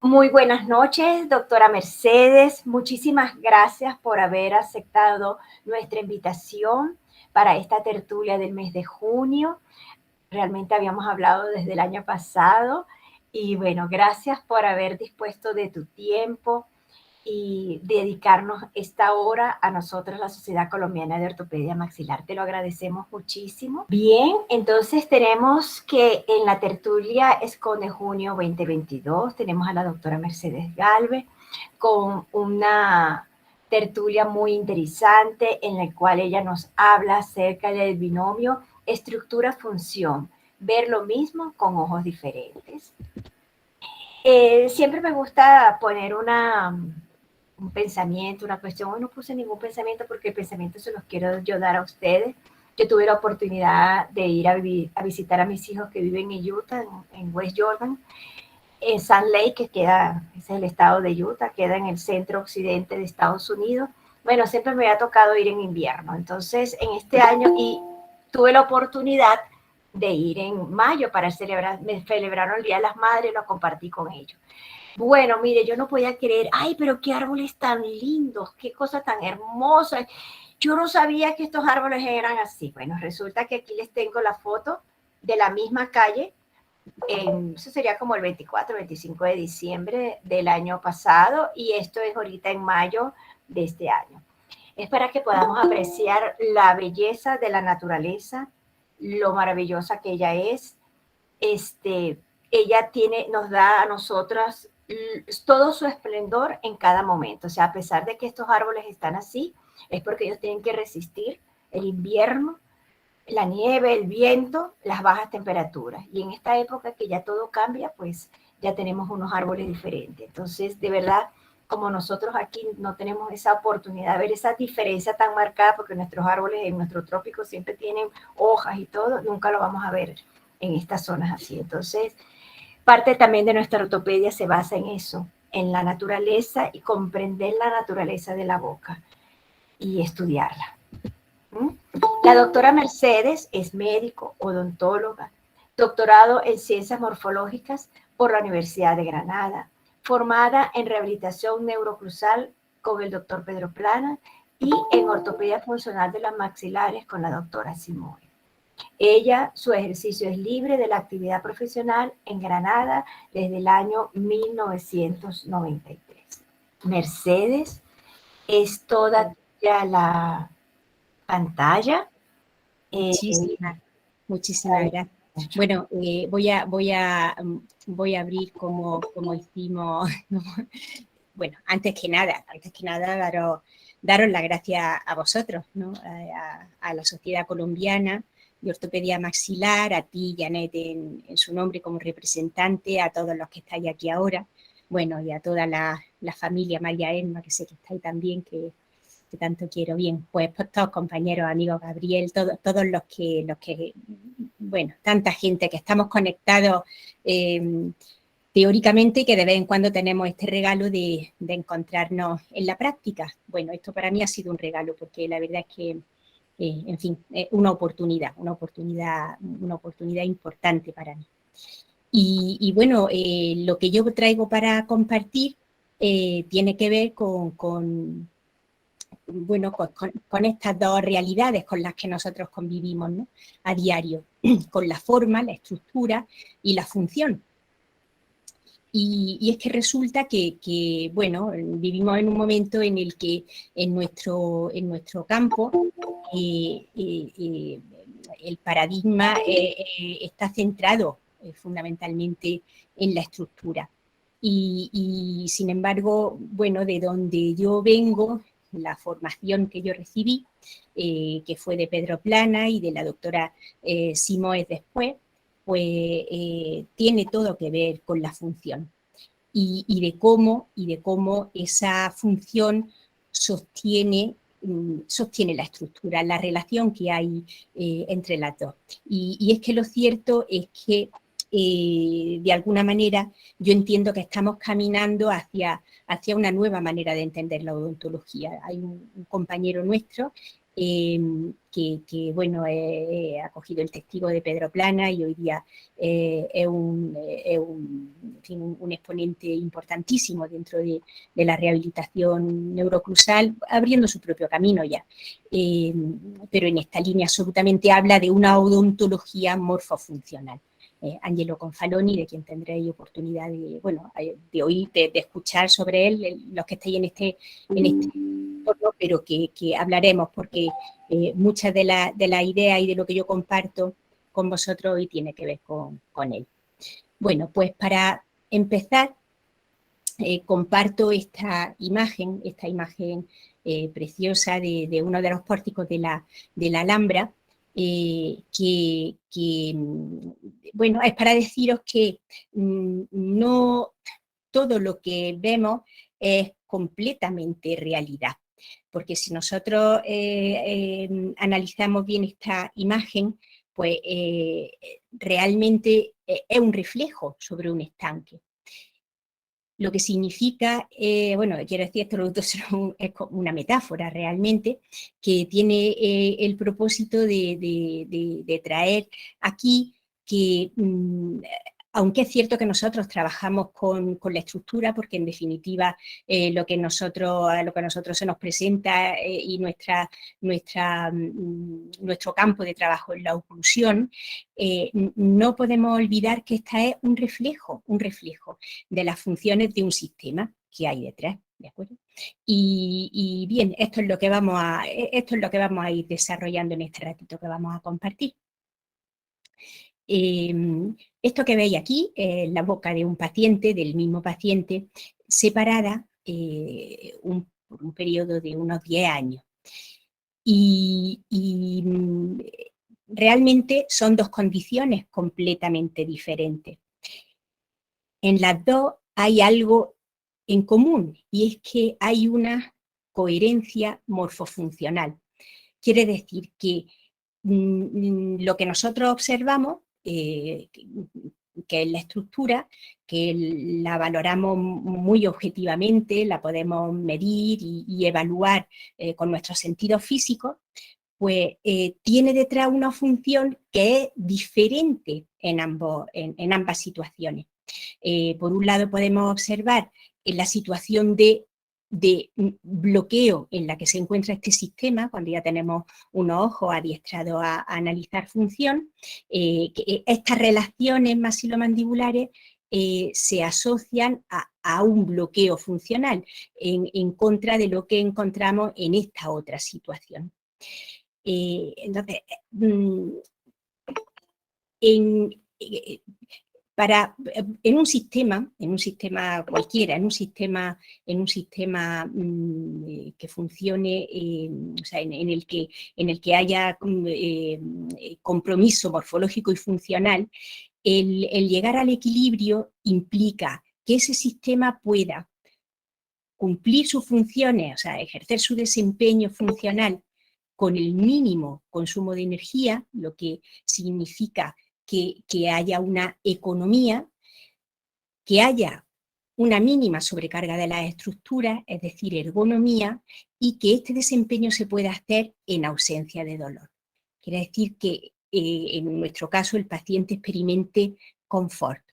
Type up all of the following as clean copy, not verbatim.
Muy buenas noches, doctora Mercedes. Muchísimas gracias por haber aceptado nuestra invitación para esta tertulia del mes de junio. Realmente habíamos hablado desde el año pasado y bueno, gracias por haber dispuesto de tu tiempo y dedicarnos esta hora a nosotros, la Sociedad Colombiana de Ortopedia Maxilar. Te lo agradecemos muchísimo. Bien, entonces tenemos que en la tertulia ESCON de junio 2022 tenemos a la doctora Mercedes Galvez con una tertulia muy interesante en la cual ella nos habla acerca del binomio estructura-función, ver lo mismo con ojos diferentes. Siempre me gusta poner un pensamiento, una cuestión. Hoy no puse ningún pensamiento porque el pensamiento se los quiero yo dar a ustedes. Yo tuve la oportunidad de ir a visitar a mis hijos que viven en Utah, en West Jordan, en Sand Lake, que queda, ese es el estado de Utah, queda en el centro occidente de Estados Unidos. Bueno, siempre me ha tocado ir en invierno. Entonces, en este año, y tuve la oportunidad de ir en mayo para celebrar, me celebraron el Día de las Madres, lo compartí con ellos. Bueno, mire, yo no podía creer, ay, pero qué árboles tan lindos, qué cosa tan hermosa. Yo no sabía que estos árboles eran así. Bueno, resulta que aquí les tengo la foto de la misma calle. Eso sería como el 24, 25 de diciembre del año pasado y esto es ahorita en mayo de este año. Es para que podamos apreciar la belleza de la naturaleza, lo maravillosa que ella es. Ella nos da a nosotras todo su esplendor en cada momento. O sea, a pesar de que estos árboles están así, es porque ellos tienen que resistir el invierno, la nieve, el viento, las bajas temperaturas. Y en esta época que ya todo cambia, pues ya tenemos unos árboles diferentes. Entonces, de verdad, como nosotros aquí no tenemos esa oportunidad de ver esa diferencia tan marcada, porque nuestros árboles en nuestro trópico siempre tienen hojas y todo, nunca lo vamos a ver en estas zonas así. Entonces, parte también de nuestra ortopedia se basa en eso, en la naturaleza y comprender la naturaleza de la boca y estudiarla. La doctora Mercedes es médico, odontóloga, doctorado en ciencias morfológicas por la Universidad de Granada, formada en rehabilitación neurocruzal con el doctor Pedro Plana y en ortopedia funcional de las maxilares con la doctora Simone. Ella, su ejercicio es libre de la actividad profesional en Granada desde el año 1993. Mercedes, es toda ya la pantalla. Muchísimas gracias. Bueno, voy a abrir como hicimos. Bueno, antes que nada, daros las gracias a vosotros, ¿no? A la Sociedad Colombiana de Ortopedia Maxilar, a ti, Janet, en su nombre como representante, a todos los que estáis aquí ahora, bueno, y a toda la familia María Elma, que sé que estáis también, que tanto quiero. Bien, pues todos compañeros, amigos, Gabriel, todos los que, bueno, tanta gente que estamos conectados teóricamente, que de vez en cuando tenemos este regalo de encontrarnos en la práctica. Bueno, esto para mí ha sido un regalo, porque la verdad es que, en fin, una oportunidad importante para mí. Y bueno, lo que yo traigo para compartir tiene que ver con estas dos realidades con las que nosotros convivimos, ¿no? A diario, con la forma, la estructura y la función. Y es que resulta que, bueno, vivimos en un momento en el que en nuestro campo el paradigma está centrado fundamentalmente en la estructura. Y sin embargo, bueno, de donde yo vengo, la formación que yo recibí, que fue de Pedro Plana y de la doctora Simoes después, pues tiene todo que ver con la función y de cómo esa función sostiene la estructura, la relación que hay entre las dos. Y es que lo cierto es que de alguna manera yo entiendo que estamos caminando hacia una nueva manera de entender la odontología. Hay un compañero nuestro bueno, ha cogido el testigo de Pedro Plana y hoy día es en fin, un exponente importantísimo dentro de la rehabilitación neuroclusal, abriendo su propio camino ya. Pero en esta línea absolutamente habla de una odontología morfofuncional. Angelo Confaloni, de quien tendréis oportunidad de, bueno, de oír, de escuchar sobre él, los que estéis en este entorno, pero que hablaremos, porque muchas de la ideas y de lo que yo comparto con vosotros hoy tiene que ver con él. Bueno, pues para empezar, comparto esta imagen preciosa de uno de los pórticos de la Alhambra, bueno, es para deciros que no todo lo que vemos es completamente realidad, porque si nosotros analizamos bien esta imagen, pues realmente es un reflejo sobre un estanque. Lo que significa, bueno, quiero decir, esto es una metáfora realmente, que tiene el propósito de traer aquí que, aunque es cierto que nosotros trabajamos con la estructura, porque en definitiva lo que a nosotros se nos presenta y nuestro campo de trabajo es la oclusión, no podemos olvidar que esta es un reflejo de las funciones de un sistema que hay detrás, ¿de acuerdo? Y bien, esto es lo que vamos a ir desarrollando en este ratito que vamos a compartir. Esto que veis aquí es la boca de un paciente, del mismo paciente, separada por un periodo de unos 10 años. Y realmente son dos condiciones completamente diferentes. En las dos hay algo en común, y es que hay una coherencia morfofuncional. Quiere decir que lo que nosotros observamos, que es la estructura, que la valoramos muy objetivamente, la podemos medir y evaluar con nuestros sentidos físicos, pues tiene detrás una función que es diferente en ambas situaciones. Por un lado podemos observar en la situación de bloqueo en la que se encuentra este sistema, cuando ya tenemos unos ojos adiestrados a analizar función, que estas relaciones maxilomandibulares se asocian a un bloqueo funcional en contra de lo que encontramos en esta otra situación. Entonces, en un sistema cualquiera, en un sistema que funcione, o sea, en el que haya compromiso morfológico y funcional, el llegar al equilibrio implica que ese sistema pueda cumplir sus funciones, o sea, ejercer su desempeño funcional con el mínimo consumo de energía, lo que significa que haya una economía, que haya una mínima sobrecarga de las estructuras, es decir, ergonomía, y que este desempeño se pueda hacer en ausencia de dolor. Quiere decir que en nuestro caso el paciente experimente confort.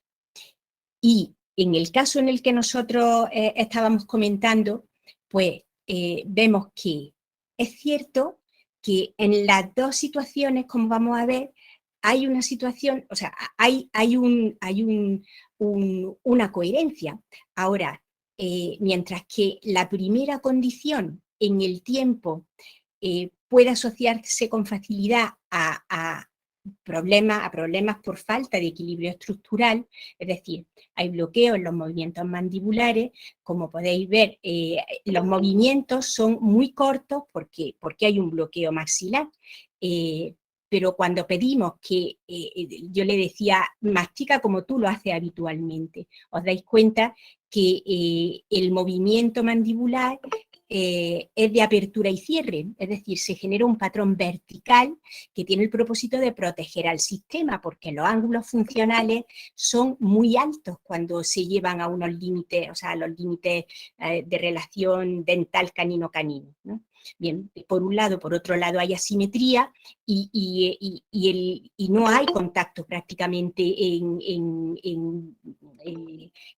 Y en el caso en el que nosotros estábamos comentando, pues vemos que es cierto que en las dos situaciones, como vamos a ver, hay una situación, o sea, hay una coherencia. Ahora, mientras que la primera condición en el tiempo puede asociarse con facilidad a problemas por falta de equilibrio estructural, es decir, hay bloqueo en los movimientos mandibulares. Como podéis ver, los movimientos son muy cortos porque hay un bloqueo maxilar, pero cuando pedimos que, yo le decía, mastica como tú lo haces habitualmente, os dais cuenta que el movimiento mandibular es de apertura y cierre, es decir, se genera un patrón vertical que tiene el propósito de proteger al sistema, porque los ángulos funcionales son muy altos cuando se llevan a unos límites, o sea, a los límites de relación dental canino-canino, ¿no? Bien, por un lado, por otro lado hay asimetría y no hay contacto prácticamente en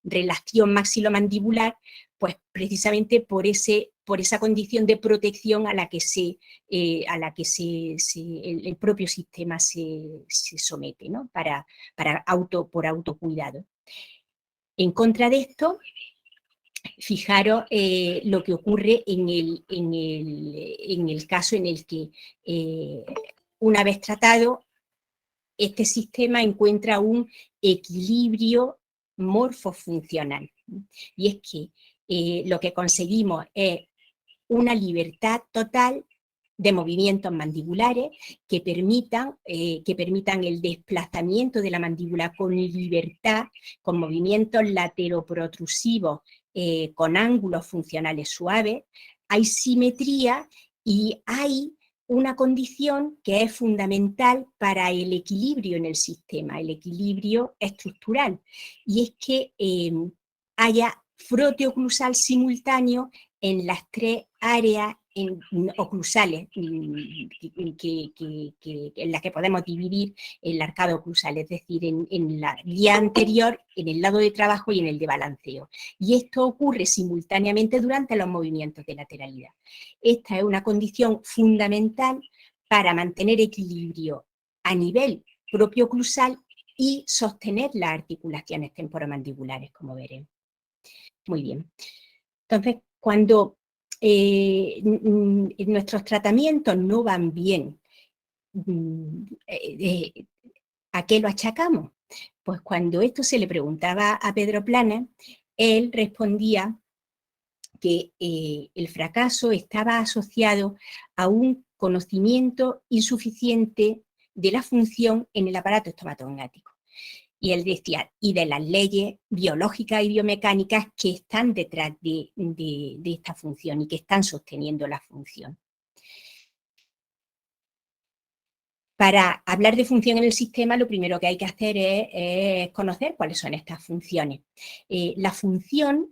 relación maxilomandibular, pues precisamente por esa condición de protección a la que el propio sistema se somete, ¿no? Por autocuidado. En contra de esto, fijaros lo que ocurre en el caso en el que, una vez tratado, este sistema encuentra un equilibrio morfofuncional. Y es que lo que conseguimos es una libertad total de movimientos mandibulares que permitan el desplazamiento de la mandíbula con libertad, con movimientos lateroprotrusivos, con ángulos funcionales suaves. Hay simetría y hay una condición que es fundamental para el equilibrio en el sistema, el equilibrio estructural, y es que haya frote oclusal simultáneo en las tres áreas oclusales en las que podemos dividir el arcado oclusal, es decir, en la vía anterior, en el lado de trabajo y en el de balanceo. Y esto ocurre simultáneamente durante los movimientos de lateralidad. Esta es una condición fundamental para mantener equilibrio a nivel propio oclusal y sostener las articulaciones temporomandibulares, como veremos. Muy bien. Entonces, cuando nuestros tratamientos no van bien, ¿a qué lo achacamos? Pues cuando esto se le preguntaba a Pedro Planas, él respondía que el fracaso estaba asociado a un conocimiento insuficiente de la función en el aparato estomatognático. Y él decía, y de las leyes biológicas y biomecánicas que están detrás de esta función y que están sosteniendo la función. Para hablar de función en el sistema, lo primero que hay que hacer es conocer cuáles son estas funciones. La función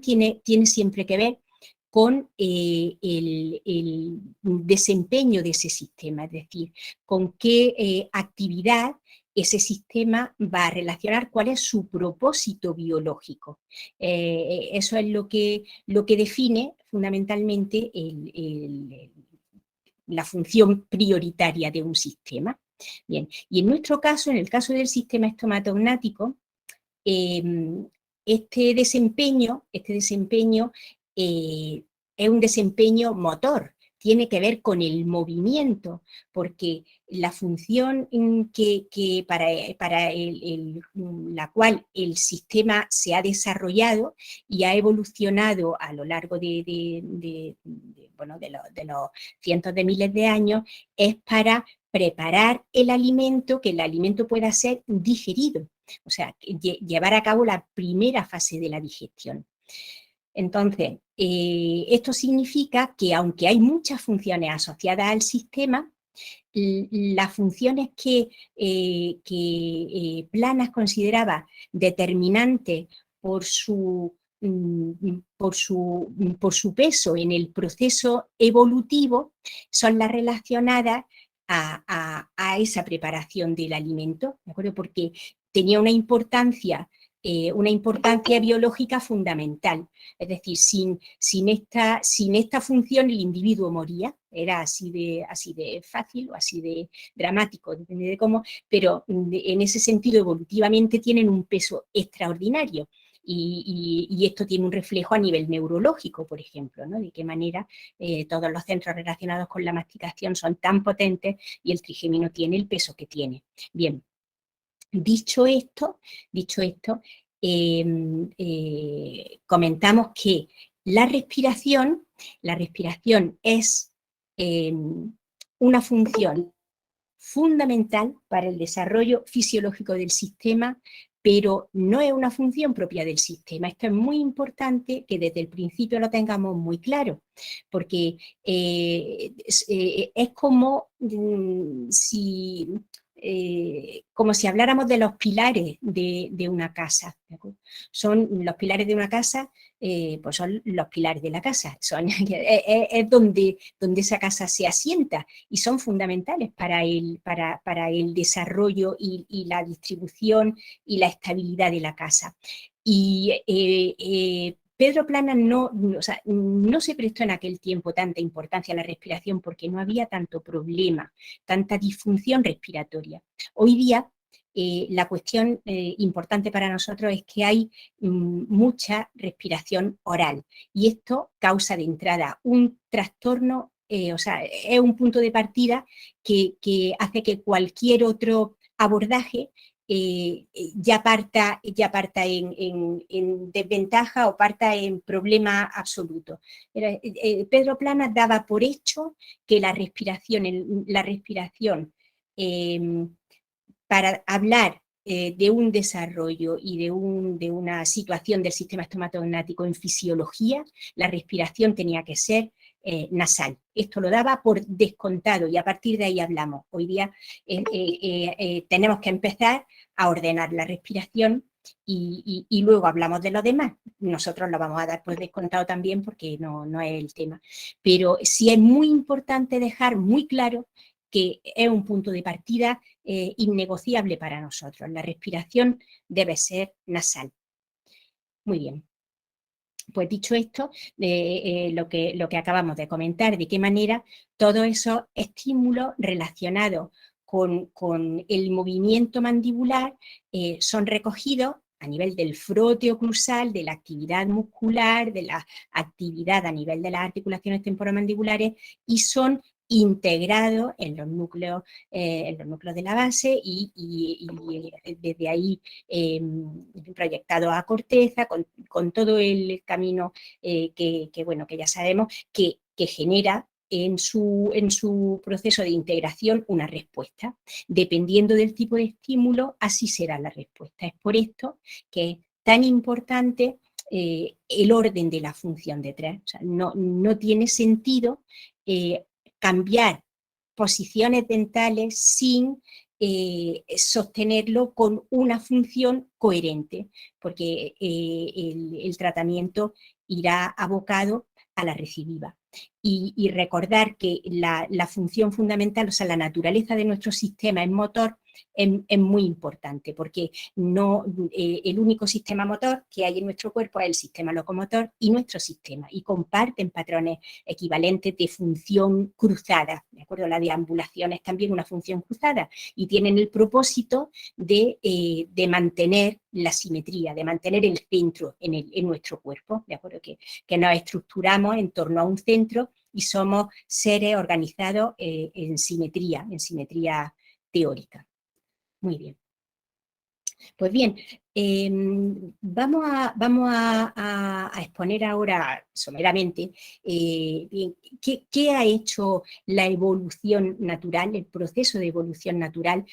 tiene siempre que ver con el desempeño de ese sistema, es decir, con qué actividad ese sistema va a relacionar, cuál es su propósito biológico. Eso es lo que define fundamentalmente la función prioritaria de un sistema. Bien, y en nuestro caso, en el caso del sistema estomatognático, este desempeño es un desempeño motor, tiene que ver con el movimiento, porque la función para la cual el sistema se ha desarrollado y ha evolucionado a lo largo de los cientos de miles de años es para preparar el alimento, que el alimento pueda ser digerido, o sea, llevar a cabo la primera fase de la digestión. Entonces, esto significa que aunque hay muchas funciones asociadas al sistema, las funciones que Planas consideraba determinantes por su peso en el proceso evolutivo son las relacionadas a esa preparación del alimento, ¿de acuerdo? Porque tenía una importancia biológica fundamental. Es decir, sin esta función el individuo moría. Era así de fácil o así de dramático, depende de cómo, pero en ese sentido evolutivamente tienen un peso extraordinario. Y esto tiene un reflejo a nivel neurológico, por ejemplo, ¿no? De qué manera todos los centros relacionados con la masticación son tan potentes y el trigémino tiene el peso que tiene. Bien, dicho esto, comentamos que la respiración es una función fundamental para el desarrollo fisiológico del sistema, pero no es una función propia del sistema. Esto es muy importante que desde el principio lo tengamos muy claro, porque es como si como si habláramos de los pilares de una casa. Son los pilares de una casa, pues son los pilares de la casa, es donde esa casa se asienta y son fundamentales para el desarrollo y la distribución y la estabilidad de la casa. Y Pedro Planas o sea, no se prestó en aquel tiempo tanta importancia a la respiración porque no había tanto problema, tanta disfunción respiratoria. Hoy día, la cuestión importante para nosotros es que hay mucha respiración oral y esto causa de entrada un trastorno, o sea, es un punto de partida que hace que cualquier otro abordaje ya parta en desventaja o parta en problema absoluto. Pedro Planas daba por hecho que la respiración para hablar de un desarrollo y de una situación del sistema estomatognático en fisiología, la respiración tenía que ser nasal. Esto lo daba por descontado y a partir de ahí hablamos. Hoy día tenemos que empezar a ordenar la respiración y luego hablamos de lo demás. Nosotros lo vamos a dar por descontado también porque no es el tema. Pero sí es muy importante dejar muy claro que es un punto de partida innegociable para nosotros. La respiración debe ser nasal. Muy bien. Pues dicho esto, lo que acabamos de comentar, de qué manera todos esos estímulos relacionados con el movimiento mandibular son recogidos a nivel del frote oclusal, de la actividad muscular, de la actividad a nivel de las articulaciones temporomandibulares y son integrados en los núcleos de la base y desde ahí proyectados a corteza, con todo el camino que ya sabemos que genera en su proceso de integración una respuesta. Dependiendo del tipo de estímulo, así será la respuesta. Es por esto que es tan importante el orden de la función de tres. O sea, no tiene sentido cambiar posiciones dentales sin sostenerlo con una función coherente, porque el tratamiento irá abocado a la recidiva. Y recordar que la función fundamental, o sea, la naturaleza de nuestro sistema en motor es muy importante, porque el único sistema motor que hay en nuestro cuerpo es el sistema locomotor y nuestro sistema, y comparten patrones equivalentes de función cruzada, ¿de acuerdo? La deambulación es también una función cruzada y tienen el propósito de mantener la simetría, de mantener el centro en nuestro cuerpo, ¿de acuerdo? Que nos estructuramos en torno a un centro y somos seres organizados en simetría teórica. Muy bien. Pues bien, vamos a exponer ahora someramente bien, qué ha hecho la evolución natural, el proceso de evolución natural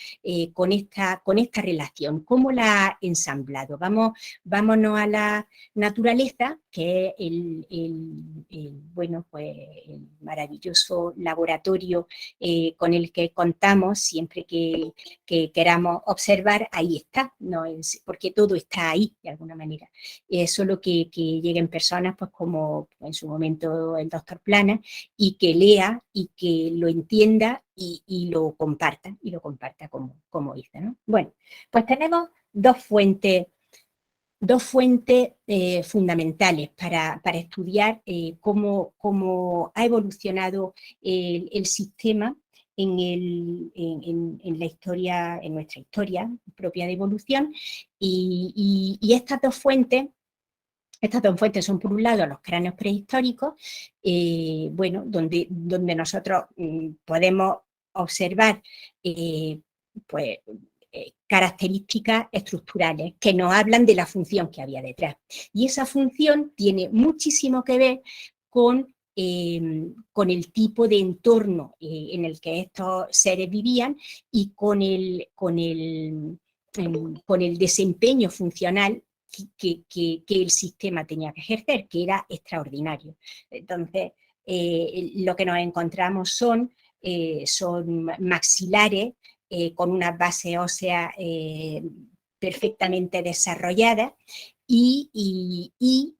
con esta relación, cómo la ha ensamblado. Vámonos a la naturaleza, que es el maravilloso laboratorio con el que contamos siempre que queramos observar. Ahí está, no es porque todo está ahí de alguna manera. Solo que lleguen personas, pues como en su momento el doctor Planas, y que lea y que lo entienda y lo comparta como dice, ¿no? Bueno, pues tenemos dos fuentes fundamentales para estudiar cómo ha evolucionado el sistema en la historia, en nuestra historia propia de evolución, y estas dos fuentes son, por un lado, los cráneos prehistóricos, donde nosotros podemos observar pues, características estructurales que nos hablan de la función que había detrás. Y esa función tiene muchísimo que ver con el tipo de entorno en el que estos seres vivían y con el desempeño funcional que el sistema tenía que ejercer, que era extraordinario. Entonces, lo que nos encontramos son maxilares con unas bases óseas perfectamente desarrolladas y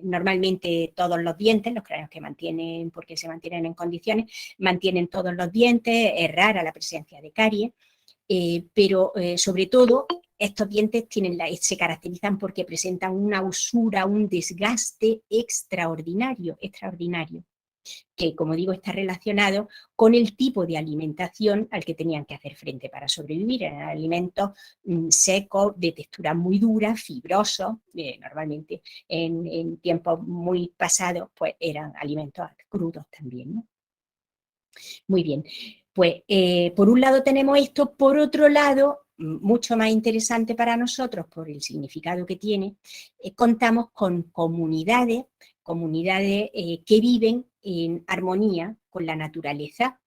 normalmente todos los dientes, los cráneos que mantienen, porque se mantienen en condiciones, mantienen todos los dientes, es rara la presencia de caries, pero sobre todo estos dientes se caracterizan porque presentan una usura, un desgaste extraordinario, que, como digo, está relacionado con el tipo de alimentación al que tenían que hacer frente para sobrevivir. Eran alimentos secos, de textura muy dura, fibrosos, normalmente en tiempos muy pasados pues eran alimentos crudos también, ¿no? Muy bien, pues por un lado tenemos esto, por otro lado, mucho más interesante para nosotros por el significado que tiene, contamos con comunidades que viven en armonía con la naturaleza.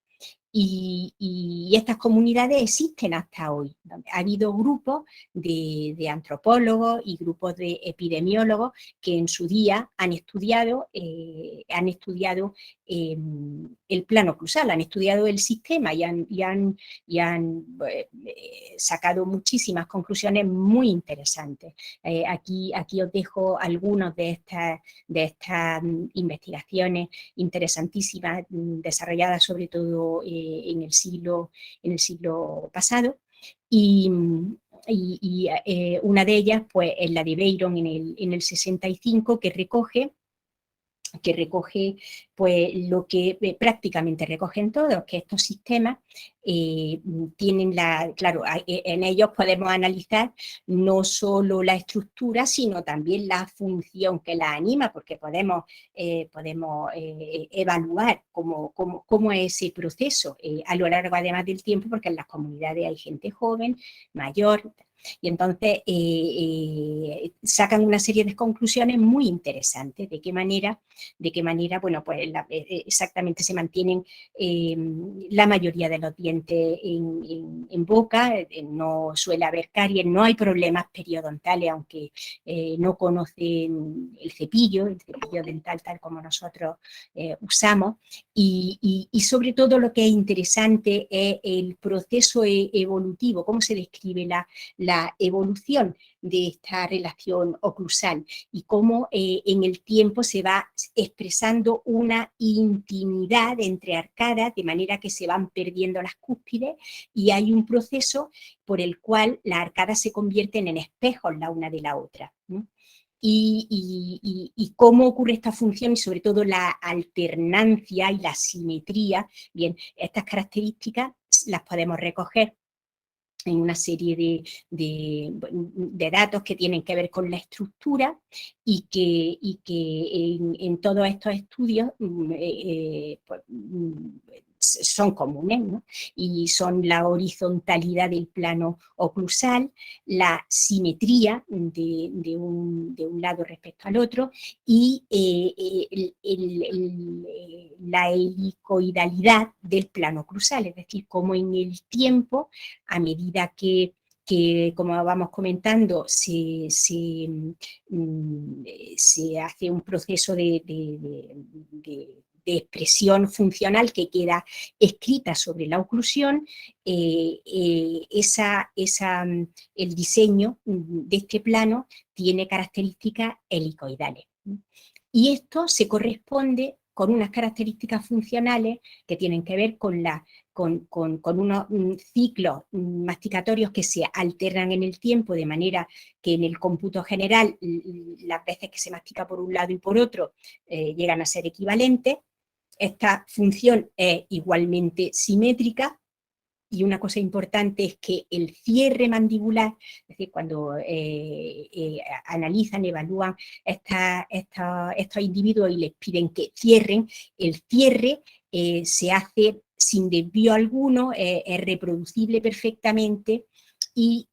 Y estas comunidades existen hasta hoy. Ha habido grupos de antropólogos y grupos de epidemiólogos que en su día han estudiado el plano cruzal, han estudiado el sistema y han sacado muchísimas conclusiones muy interesantes. Aquí os dejo algunas de estas investigaciones interesantísimas desarrolladas sobre todo en el siglo pasado, y una de ellas pues, es la de Byron en el 65, que recoge pues lo que prácticamente recogen todos, que estos sistemas tienen claro, en ellos podemos analizar no solo la estructura, sino también la función que la anima, porque podemos evaluar cómo es ese proceso a lo largo además del tiempo, porque en las comunidades hay gente joven, mayor, y entonces sacan una serie de conclusiones muy interesantes de qué manera, bueno, pues exactamente se mantienen la mayoría de los dientes en boca, no suele haber caries, no hay problemas periodontales, aunque no conocen el cepillo dental tal como nosotros usamos, y sobre todo lo que es interesante es el proceso evolutivo, cómo se describe la evolución de esta relación oclusal y cómo en el tiempo se va expresando una intimidad entre arcadas, de manera que se van perdiendo las cúspides y hay un proceso por el cual las arcadas se convierten en espejos la una de la otra, ¿no? Y cómo ocurre esta función y sobre todo la alternancia y la simetría. Bien, estas características las podemos recoger en una serie de datos que tienen que ver con la estructura y que en todos estos estudios son comunes, ¿no? Y son la horizontalidad del plano oclusal, la simetría de un lado respecto al otro y la helicoidalidad del plano oclusal, es decir, cómo en el tiempo, a medida que como vamos comentando, se hace un proceso de expresión funcional que queda escrita sobre la oclusión, el diseño de este plano tiene características helicoidales. Y esto se corresponde con unas características funcionales que tienen que ver con unos ciclos masticatorios que se alternan en el tiempo, de manera que en el cómputo general las veces que se mastica por un lado y por otro llegan a ser equivalentes. Esta función es igualmente simétrica. Y una cosa importante es que el cierre mandibular, es decir, cuando analizan, evalúan estos individuos y les piden que cierren, el cierre se hace sin desvío alguno, es reproducible perfectamente y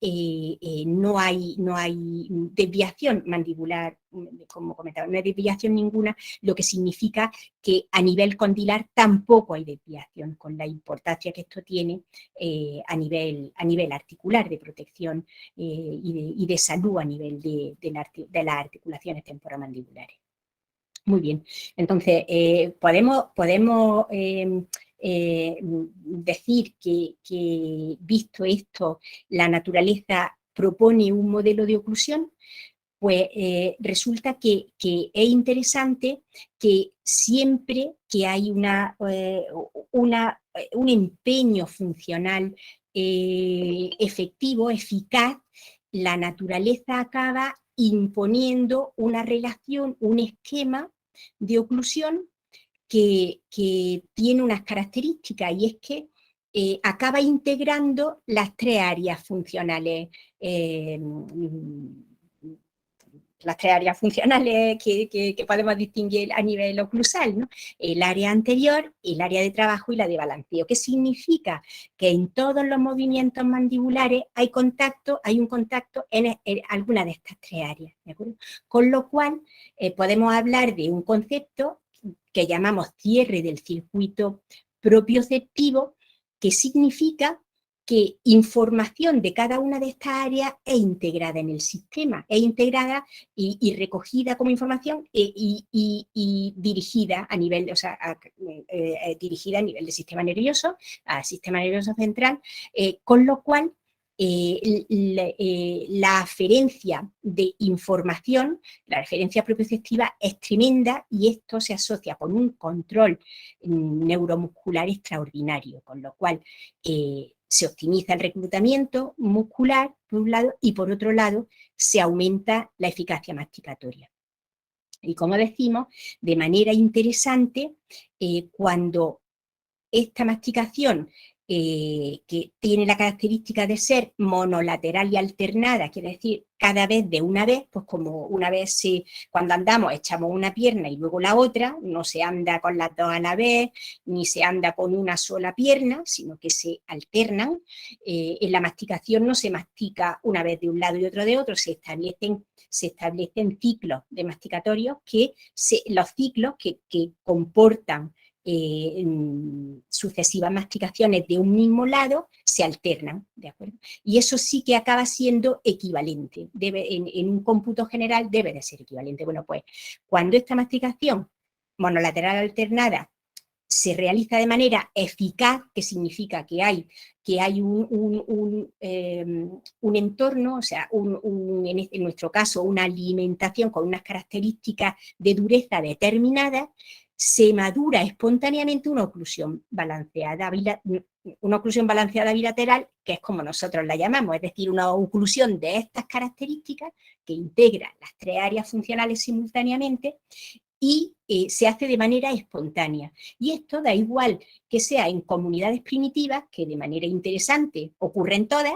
no hay desviación mandibular, como comentaba, no hay desviación ninguna, lo que significa que a nivel condilar tampoco hay desviación, con la importancia que esto tiene a nivel articular, de protección y de salud a nivel de las articulaciones temporomandibulares. Muy bien, entonces podemos decir que, visto esto, la naturaleza propone un modelo de oclusión, pues resulta que es interesante que siempre que hay un empeño funcional efectivo, eficaz, la naturaleza acaba imponiendo una relación, un esquema de oclusión que tiene unas características, y es que acaba integrando las tres áreas funcionales, que podemos distinguir a nivel oclusal, ¿no? El área anterior, el área de trabajo y la de balanceo. ¿Qué significa? Que en todos los movimientos mandibulares hay un contacto en alguna de estas tres áreas, ¿de acuerdo? Con lo cual podemos hablar de un concepto que llamamos cierre del circuito propioceptivo, que significa que información de cada una de estas áreas es integrada en el sistema, es integrada y recogida como información y dirigida a nivel, o sea, dirigida a nivel del sistema nervioso, al sistema nervioso central, con lo cual la aferencia de información, la referencia propioceptiva es tremenda, y esto se asocia con un control neuromuscular extraordinario, con lo cual se optimiza el reclutamiento muscular, por un lado, y por otro lado se aumenta la eficacia masticatoria. Y como decimos, de manera interesante, cuando esta masticación, que tiene la característica de ser monolateral y alternada, quiere decir cada vez de una vez, pues como una vez cuando andamos echamos una pierna y luego la otra, no se anda con las dos a la vez, ni se anda con una sola pierna, sino que se alternan. En la masticación no se mastica una vez de un lado y otro de otro, se establecen ciclos de masticatorios, los ciclos que comportan sucesivas masticaciones de un mismo lado se alternan, ¿de acuerdo? Y eso sí que acaba siendo equivalente, en un cómputo general debe de ser equivalente. Bueno, pues cuando esta masticación monolateral alternada se realiza de manera eficaz, que significa que hay un entorno, o sea, en nuestro caso, una alimentación con unas características de dureza determinadas, se madura espontáneamente una oclusión balanceada bilateral, que es como nosotros la llamamos, es decir, una oclusión de estas características que integra las tres áreas funcionales simultáneamente, y se hace de manera espontánea. Y esto da igual que sea en comunidades primitivas, que de manera interesante ocurren todas,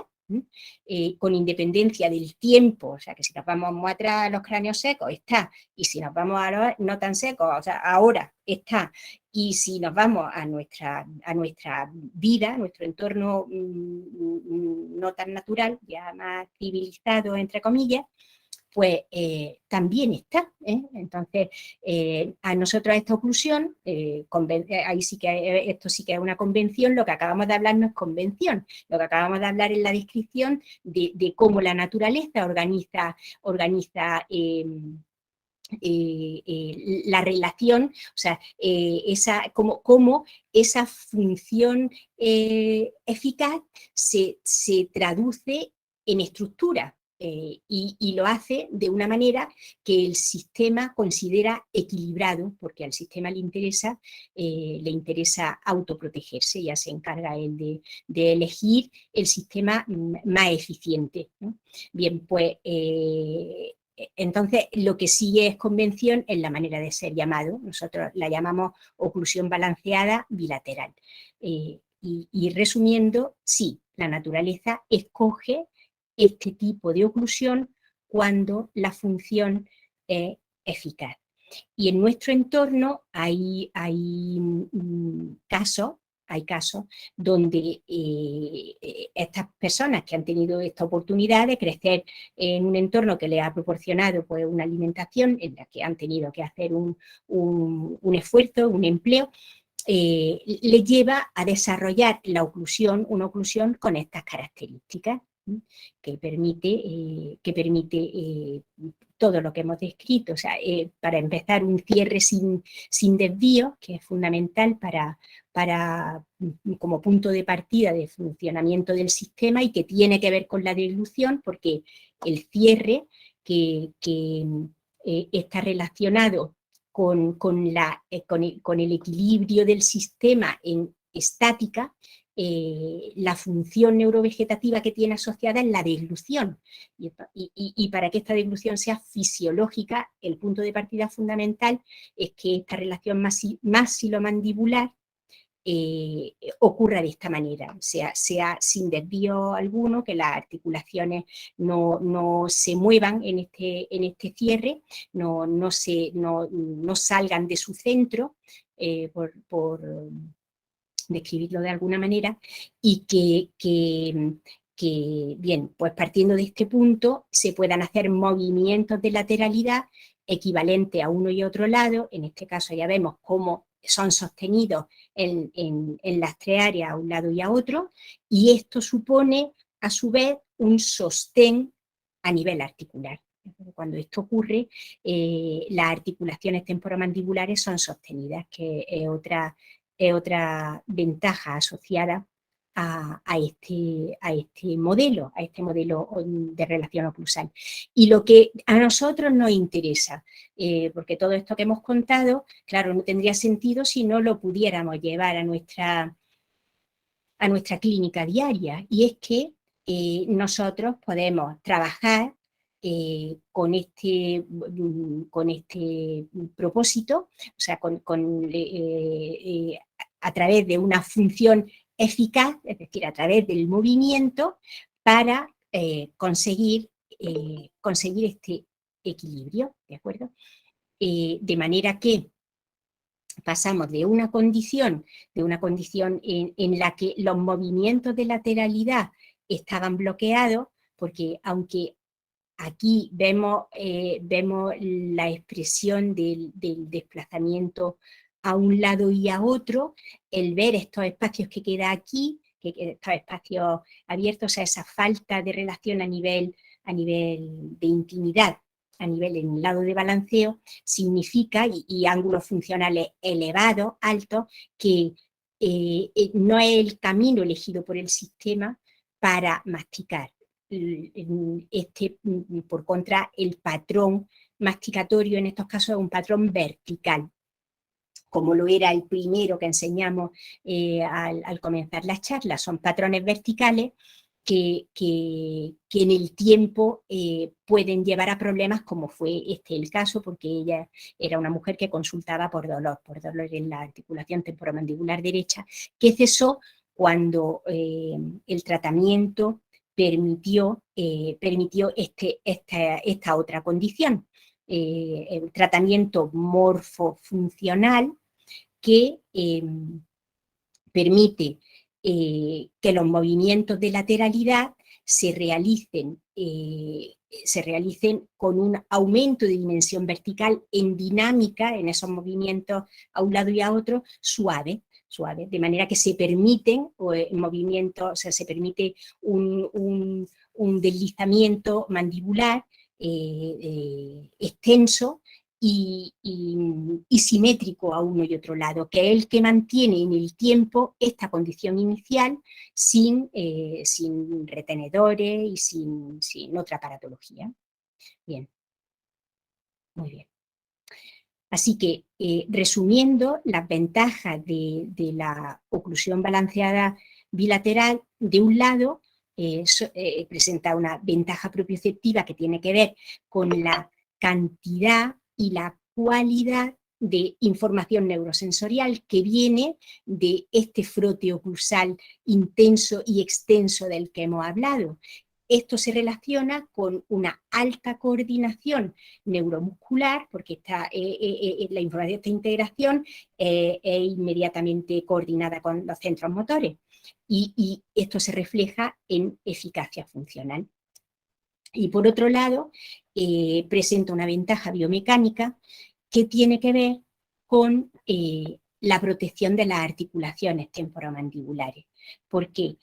con independencia del tiempo, o sea, que si nos vamos muy atrás a los cráneos secos, está, y si nos vamos a los no tan secos, o sea, ahora está, y si nos vamos a nuestra vida, a nuestro entorno no tan natural, ya más civilizado, entre comillas, pues también está. Entonces, a nosotros esta oclusión, ahí sí que esto sí que es una convención, lo que acabamos de hablar no es convención, lo que acabamos de hablar es la descripción de cómo la naturaleza organiza la relación, o sea, cómo esa función eficaz se traduce en estructura. Y lo hace de una manera que el sistema considera equilibrado, porque al sistema le interesa autoprotegerse, ya se encarga él de elegir el sistema más eficiente, ¿no? Bien, pues entonces lo que sí es convención es la manera de ser llamado. Nosotros la llamamos oclusión balanceada bilateral. Y resumiendo, sí, la naturaleza escoge este tipo de oclusión cuando la función es eficaz. Y en nuestro entorno hay casos donde estas personas que han tenido esta oportunidad de crecer en un entorno que les ha proporcionado, pues, una alimentación en la que han tenido que hacer un esfuerzo, un empleo, le lleva a desarrollar una oclusión con estas características. que permite todo lo que hemos descrito. O sea, para empezar, un cierre sin desvío, que es fundamental como punto de partida de funcionamiento del sistema y que tiene que ver con la dilución, porque el cierre que está relacionado con el equilibrio del sistema en estática, la función neurovegetativa que tiene asociada es la deglución. Y para que esta deglución sea fisiológica, el punto de partida fundamental es que esta relación maxilomandibular ocurra de esta manera, sea sin desvío alguno, que las articulaciones no se muevan en este cierre, no salgan de su centro, por describirlo de alguna manera, y que, bien, pues partiendo de este punto se puedan hacer movimientos de lateralidad equivalentes a uno y otro lado. En este caso ya vemos cómo son sostenidos en las tres áreas a un lado y a otro, y esto supone a su vez un sostén a nivel articular. Cuando esto ocurre, las articulaciones temporomandibulares son sostenidas, que es otra ventaja asociada a este modelo de relación oclusal. Y lo que a nosotros nos interesa, porque todo esto que hemos contado, claro, no tendría sentido si no lo pudiéramos llevar a nuestra clínica diaria, y es que nosotros podemos trabajar con este propósito, o sea, a través de una función eficaz, es decir, a través del movimiento, para conseguir este equilibrio, ¿de acuerdo? De manera que pasamos de una condición en la que los movimientos de lateralidad estaban bloqueados, porque aunque aquí vemos la expresión del desplazamiento a un lado y a otro, el ver estos espacios que queda aquí, estos espacios abiertos, o sea, esa falta de relación a nivel de intimidad, a nivel en el lado de balanceo, significa, y ángulos funcionales elevados, altos, que no es el camino elegido por el sistema para masticar. Por contra, el patrón masticatorio en estos casos es un patrón vertical, como lo era el primero que enseñamos al comenzar las charlas. Son patrones verticales que en el tiempo pueden llevar a problemas, como fue el caso, porque ella era una mujer que consultaba por dolor en la articulación temporomandibular derecha, que cesó cuando el tratamiento permitió esta otra condición, el tratamiento morfofuncional, que permite que los movimientos de lateralidad se realicen con un aumento de dimensión vertical en dinámica, en esos movimientos a un lado y a otro, suave, de manera que se permiten movimientos, o sea, se permite un deslizamiento mandibular extenso y simétrico a uno y otro lado, que es el que mantiene en el tiempo esta condición inicial sin retenedores y sin otra paratología. Bien, muy bien. Así que, resumiendo, las ventajas de la oclusión balanceada bilateral, de un lado, presenta una ventaja propioceptiva que tiene que ver con la cantidad y la cualidad de información neurosensorial que viene de este frote oclusal intenso y extenso del que hemos hablado. Esto se relaciona con una alta coordinación neuromuscular, porque la información de esta integración es inmediatamente coordinada con los centros motores, y esto se refleja en eficacia funcional. Y por otro lado, presenta una ventaja biomecánica que tiene que ver con la protección de las articulaciones temporomandibulares, porque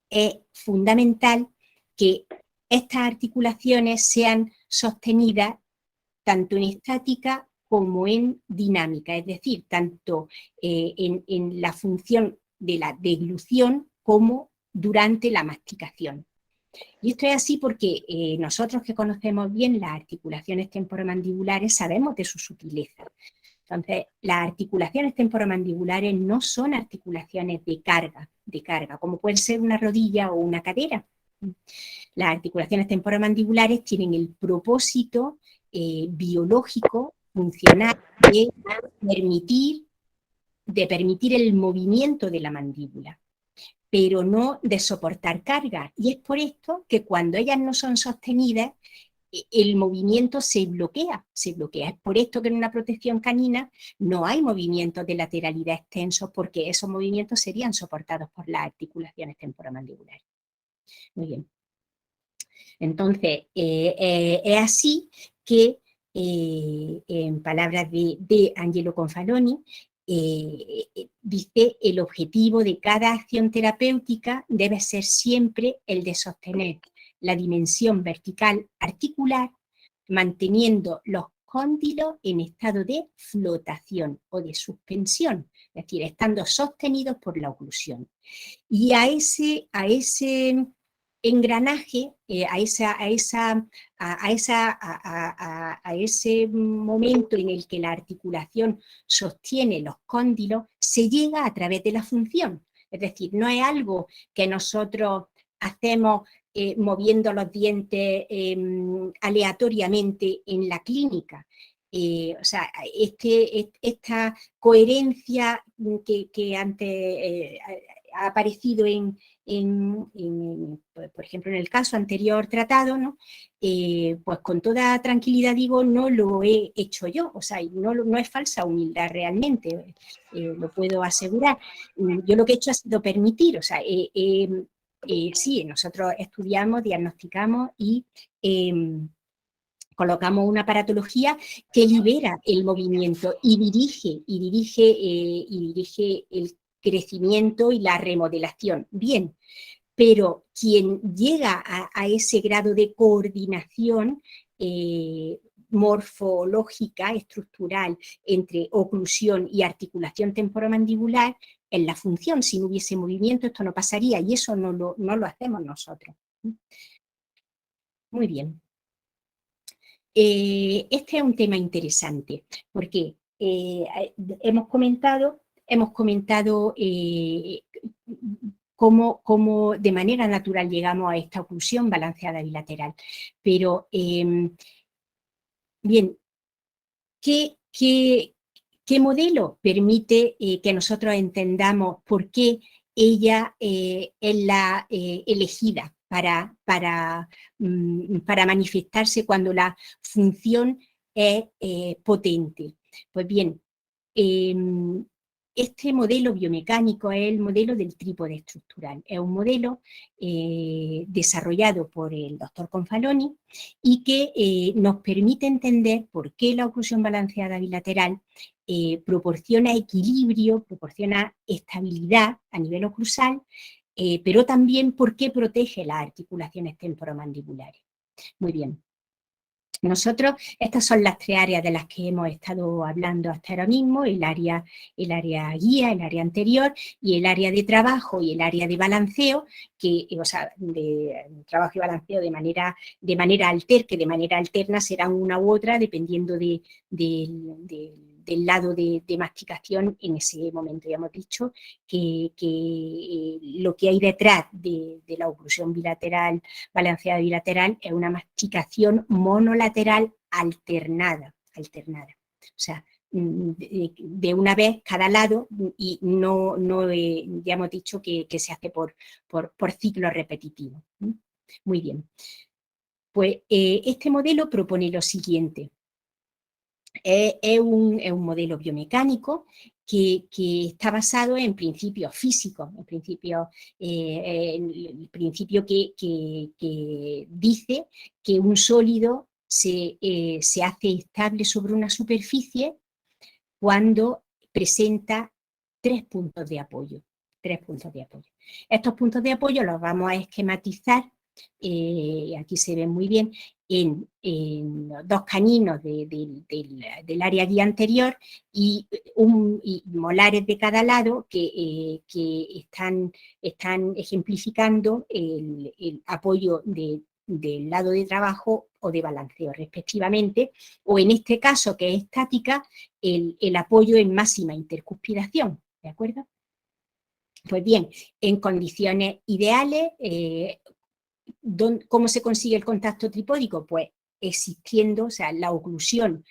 es fundamental que estas articulaciones sean sostenidas tanto en estática como en dinámica, es decir, tanto en la función de la deglución como durante la masticación. Y esto es así porque nosotros que conocemos bien las articulaciones temporomandibulares sabemos de su sutileza. Entonces, las articulaciones temporomandibulares no son articulaciones de carga, como puede ser una rodilla o una cadera. Las articulaciones temporomandibulares tienen el propósito biológico, funcional, de permitir el movimiento de la mandíbula, pero no de soportar carga. Y es por esto que cuando ellas no son sostenidas, el movimiento se bloquea. Es por esto que en una protección canina no hay movimientos de lateralidad extensos, porque esos movimientos serían soportados por las articulaciones temporomandibulares. Muy bien. Entonces, es así que, en palabras de Angelo Confaloni, dice: el objetivo de cada acción terapéutica debe ser siempre el de sostener la dimensión vertical articular, manteniendo los cóndilos en estado de flotación o de suspensión, es decir, estando sostenidos por la oclusión. Y a ese engranaje, a ese momento en el que la articulación sostiene los cóndilos, se llega a través de la función. Es decir, no es algo que nosotros hacemos moviendo los dientes aleatoriamente en la clínica. O sea, esta coherencia que antes ha aparecido por ejemplo, en el caso anterior tratado, ¿no? Pues con toda tranquilidad digo, no lo he hecho yo, o sea, no es falsa humildad realmente, lo puedo asegurar. Yo lo que he hecho ha sido permitir, o sea, sí, nosotros estudiamos, diagnosticamos y colocamos una aparatología que libera el movimiento y dirige el crecimiento y la remodelación. Bien, pero quien llega a ese grado de coordinación morfológica, estructural, entre oclusión y articulación temporomandibular, es la función. Si no hubiese movimiento, esto no pasaría, y eso no lo hacemos nosotros. Muy bien. Este es un tema interesante, porque hemos comentado cómo de manera natural llegamos a esta oclusión balanceada bilateral. Pero, bien, ¿qué modelo permite que nosotros entendamos por qué ella es la elegida para manifestarse cuando la función es potente? Pues bien, este modelo biomecánico es el modelo del trípode estructural. Es un modelo desarrollado por el doctor Confaloni y que nos permite entender por qué la oclusión balanceada bilateral proporciona equilibrio, proporciona estabilidad a nivel oclusal, pero también por qué protege las articulaciones temporomandibulares. Muy bien. Nosotros, estas son las tres áreas de las que hemos estado hablando hasta ahora mismo: el área guía, el área anterior, y el área de trabajo y el área de balanceo, o sea, de trabajo y balanceo de manera que de manera alterna serán una u otra dependiendo del lado de masticación en ese momento. Ya hemos dicho que lo que hay detrás de la oclusión bilateral, balanceada bilateral, es una masticación monolateral alternada. O sea, de una vez cada lado, y ya hemos dicho que se hace por ciclo repetitivo. Muy bien. Pues este modelo propone lo siguiente. Es un modelo biomecánico que está basado en principios físicos, el principio que dice que un sólido se hace estable sobre una superficie cuando presenta tres puntos de apoyo. Estos puntos de apoyo los vamos a esquematizar, aquí se ven muy bien, en dos caninos del área guía anterior y molares de cada lado que están ejemplificando el apoyo del lado de trabajo o de balanceo respectivamente, o en este caso que es estática, el apoyo en máxima intercuspidación, ¿de acuerdo? Pues bien, en condiciones ideales, ¿cómo se consigue el contacto tripódico? Pues existiendo, o sea, la oclusión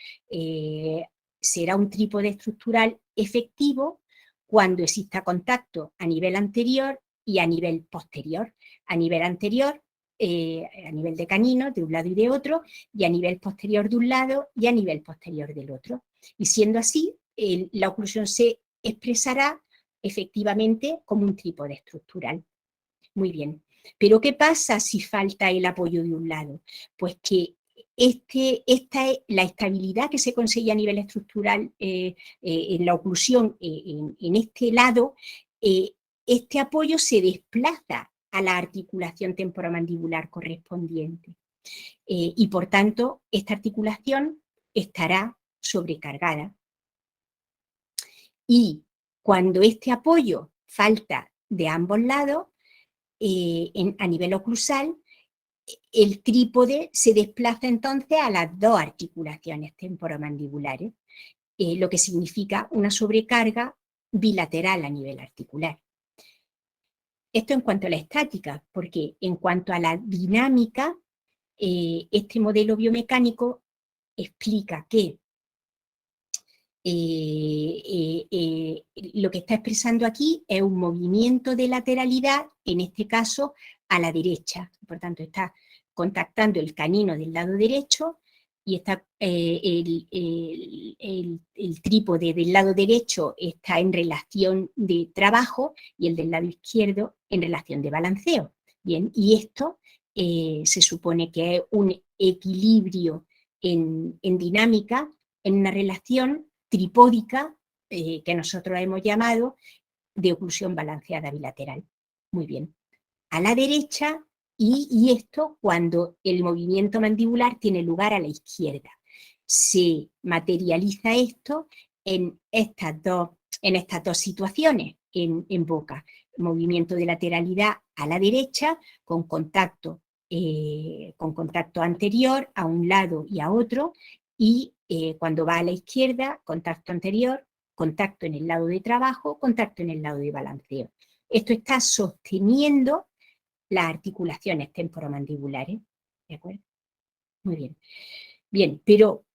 será un trípode estructural efectivo cuando exista contacto a nivel anterior y a nivel posterior. A nivel anterior, a nivel de canino, de un lado y de otro, y a nivel posterior de un lado y a nivel posterior del otro. Y siendo así, la oclusión se expresará efectivamente como un trípode estructural. Muy bien. Pero ¿qué pasa si falta el apoyo de un lado? Pues que la estabilidad que se consigue a nivel estructural en la oclusión en este lado, este apoyo se desplaza a la articulación temporomandibular correspondiente. Y por tanto, esta articulación estará sobrecargada. Y cuando este apoyo falta de ambos lados, a nivel oclusal, el trípode se desplaza entonces a las dos articulaciones temporomandibulares, lo que significa una sobrecarga bilateral a nivel articular. Esto en cuanto a la estática, porque en cuanto a la dinámica, este modelo biomecánico explica que lo que está expresando aquí es un movimiento de lateralidad, en este caso a la derecha. Por tanto, está contactando el canino del lado derecho y está, el trípode del lado derecho está en relación de trabajo y el del lado izquierdo en relación de balanceo. Bien, y esto se supone que es un equilibrio en dinámica, en una relación tripódica que nosotros hemos llamado de oclusión balanceada bilateral. Muy bien. A la derecha, y esto cuando el movimiento mandibular tiene lugar a la izquierda. Se materializa esto en estas dos situaciones en boca. Movimiento de lateralidad a la derecha con contacto anterior a un lado y a otro, y cuando va a la izquierda, contacto anterior, contacto en el lado de trabajo, contacto en el lado de balanceo. Esto está sosteniendo las articulaciones temporomandibulares, ¿de acuerdo? Muy bien. Bien, pero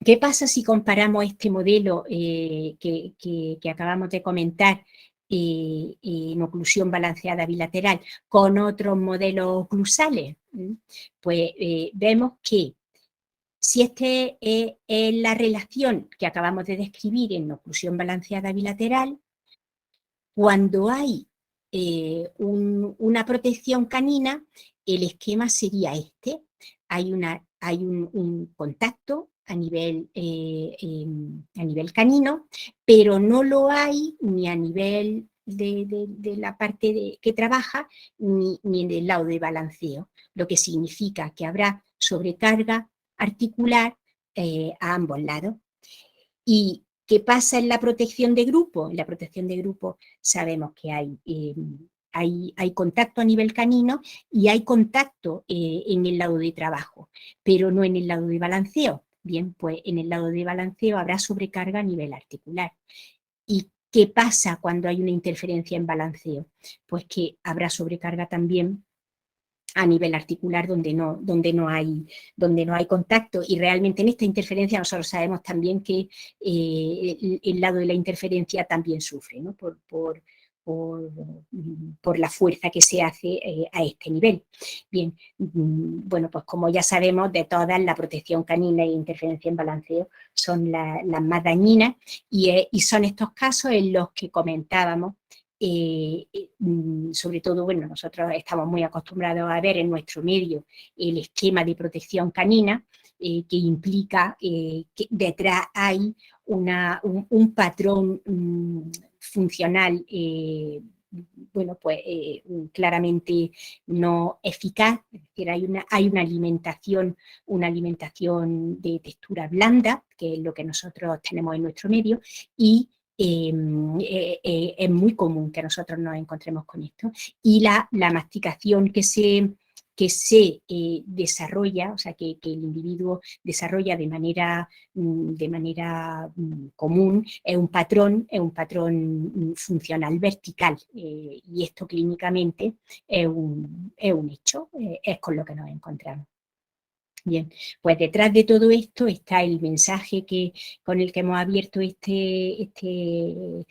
¿qué pasa si comparamos este modelo que acabamos de comentar en oclusión balanceada bilateral con otros modelos oclusales? Pues vemos que si esta es la relación que acabamos de describir en oclusión balanceada bilateral, cuando hay una protección canina, el esquema sería este. Hay un contacto a nivel canino, pero no lo hay ni a nivel de la parte que trabaja, ni en el lado de balanceo, lo que significa que habrá sobrecarga articular a ambos lados. ¿Y qué pasa en la protección de grupo? En la protección de grupo sabemos que hay contacto a nivel canino y hay contacto en el lado de trabajo, pero no en el lado de balanceo. Bien, pues en el lado de balanceo habrá sobrecarga a nivel articular. ¿Y qué pasa cuando hay una interferencia en balanceo? Pues que habrá sobrecarga también a nivel articular donde no hay contacto, y realmente en esta interferencia nosotros sabemos también que el lado de la interferencia también sufre, ¿no? por la fuerza que se hace a este nivel. Bien, bueno, pues como ya sabemos, de todas, la protección canina e interferencia en balanceo son las más dañinas, y son estos casos en los que comentábamos. Sobre todo, bueno, nosotros estamos muy acostumbrados a ver en nuestro medio el esquema de protección canina, que implica que detrás hay un patrón funcional bueno, pues claramente no eficaz. Es decir, hay una alimentación de textura blanda, que es lo que nosotros tenemos en nuestro medio, y es muy común que nosotros nos encontremos con esto. Y la masticación que se desarrolla, o sea, que el individuo desarrolla de manera común, es un patrón funcional vertical, y esto clínicamente es un hecho, es con lo que nos encontramos. Bien, pues detrás de todo esto está el mensaje con el que hemos abierto este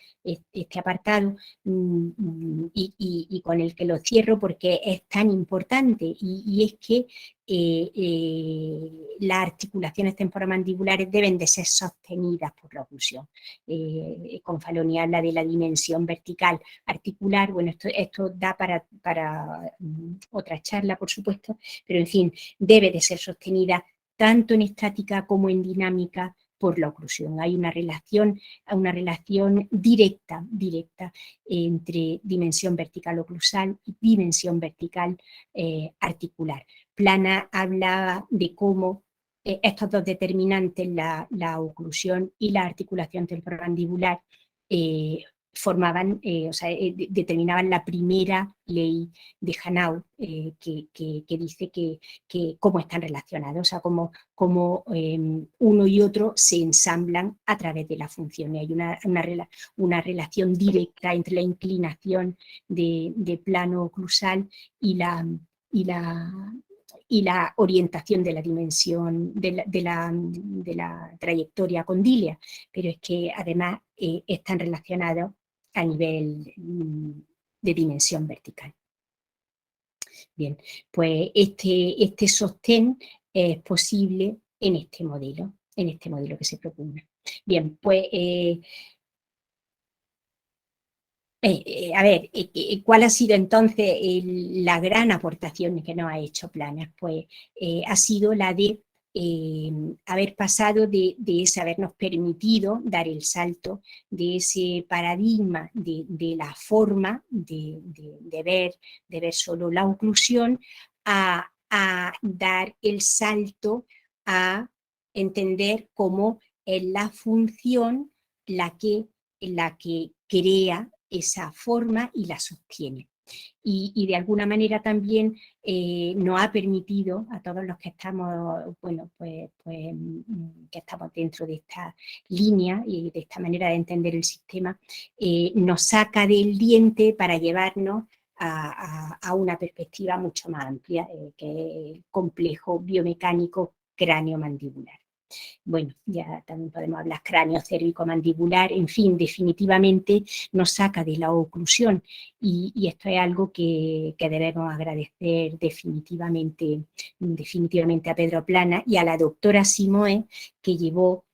apartado, y con el que lo cierro porque es tan importante, y es que las articulaciones temporomandibulares deben de ser sostenidas por la oclusión. Confaloni habla de la dimensión vertical articular. Bueno, esto da para otra charla, por supuesto, pero en fin, debe de ser sostenida tanto en estática como en dinámica por la oclusión. Hay una relación directa entre dimensión vertical oclusal y dimensión vertical articular. Plana habla de cómo estos dos determinantes, la oclusión y la articulación temporomandibular, determinaban la primera ley de Hanau, que dice que cómo están relacionados, o sea, cómo uno y otro se ensamblan a través de la función. Y hay una relación directa entre la inclinación de plano oclusal y la orientación de la dimensión de la trayectoria condílea, pero es que además están relacionados a nivel de dimensión vertical. Bien, pues este sostén es posible en este modelo que se propone. Bien, pues a ver, ¿cuál ha sido entonces la gran aportación que nos ha hecho Planas? Pues ha sido la de haber pasado de habernos permitido dar el salto de ese paradigma de la forma, de ver solo la oclusión, a dar el salto a entender cómo es la función la que crea esa forma y la sostiene. Y de alguna manera también nos ha permitido a todos los que estamos, que estamos dentro de esta línea y de esta manera de entender el sistema, nos saca del diente para llevarnos a una perspectiva mucho más amplia, que es el complejo biomecánico cráneo-mandibular. Bueno, ya también podemos hablar cráneo cérvico-mandibular, en fin, definitivamente nos saca de la oclusión, y esto es algo que debemos agradecer definitivamente a Pedro Plana y a la doctora Simoes, que llevó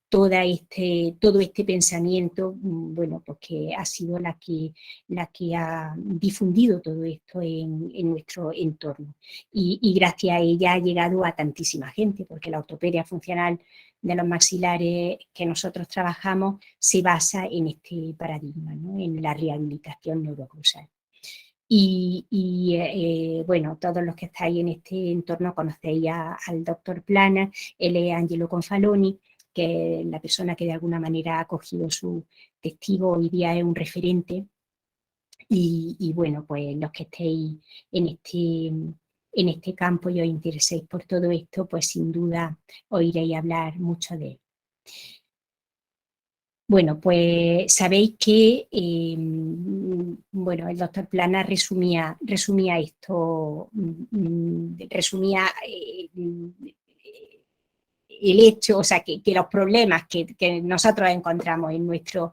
todo este pensamiento, bueno, pues que ha sido la que ha difundido todo esto en nuestro entorno. Y gracias a ella ha llegado a tantísima gente, porque la ortopedia funcional de los maxilares que nosotros trabajamos se basa en este paradigma, ¿no? En la rehabilitación neurocruzal. Bueno, todos los que estáis en este entorno conocéis al doctor Plana. Él es Angelo Confaloni, que es la persona que de alguna manera ha cogido su testigo, hoy día es un referente, y bueno, pues los que estéis en este campo y os intereséis por todo esto, pues sin duda oiréis hablar mucho de él. Bueno, pues sabéis que bueno, el doctor Plana resumía esto, resumía el hecho, o sea, que los problemas que nosotros encontramos en nuestro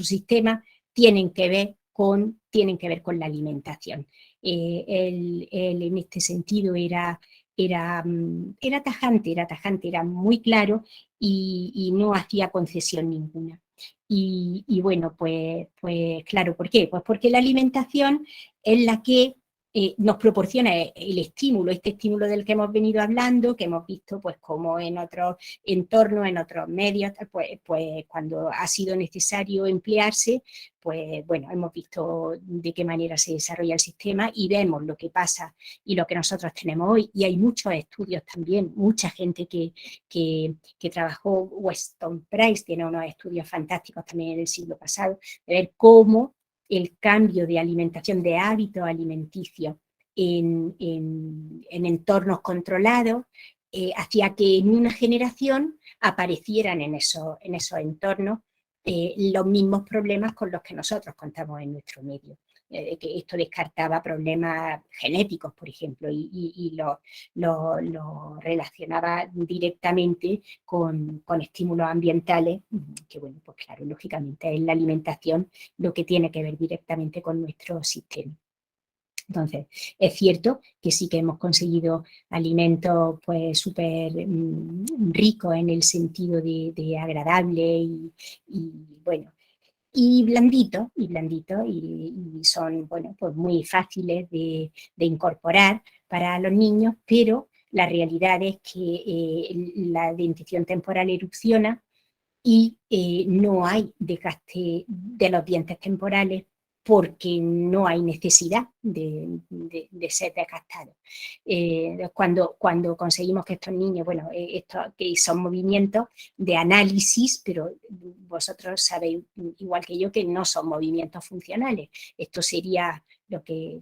sistema tienen que ver con la alimentación. Él en este sentido era tajante, era muy claro, y no hacía concesión ninguna. Y bueno, pues claro, ¿por qué? Pues porque la alimentación es la que nos proporciona el estímulo, este estímulo del que hemos venido hablando, que hemos visto pues como en otros entornos, en otros medios, pues cuando ha sido necesario emplearse, pues bueno, hemos visto de qué manera se desarrolla el sistema y vemos lo que pasa y lo que nosotros tenemos hoy. Y hay muchos estudios también, mucha gente que trabajó, Weston Price tiene unos estudios fantásticos también en el siglo pasado, de ver cómo el cambio de alimentación, de hábitos alimenticios en entornos controlados, hacía que en una generación aparecieran en esos entornos los mismos problemas con los que nosotros contamos en nuestro medio. Que esto descartaba problemas genéticos, por ejemplo, y lo relacionaba directamente con estímulos ambientales, que bueno, pues claro, lógicamente es la alimentación lo que tiene que ver directamente con nuestro sistema. Entonces, es cierto que sí que hemos conseguido alimentos pues súper ricos en el sentido de agradable y bueno, y blanditos, y son, bueno, pues muy fáciles de incorporar para los niños, pero la realidad es que la dentición temporal erupciona y no hay desgaste de los dientes temporales porque no hay necesidad de ser desgastados. Cuando conseguimos que estos niños, bueno, que son movimientos de análisis, pero vosotros sabéis igual que yo que no son movimientos funcionales. Esto sería lo que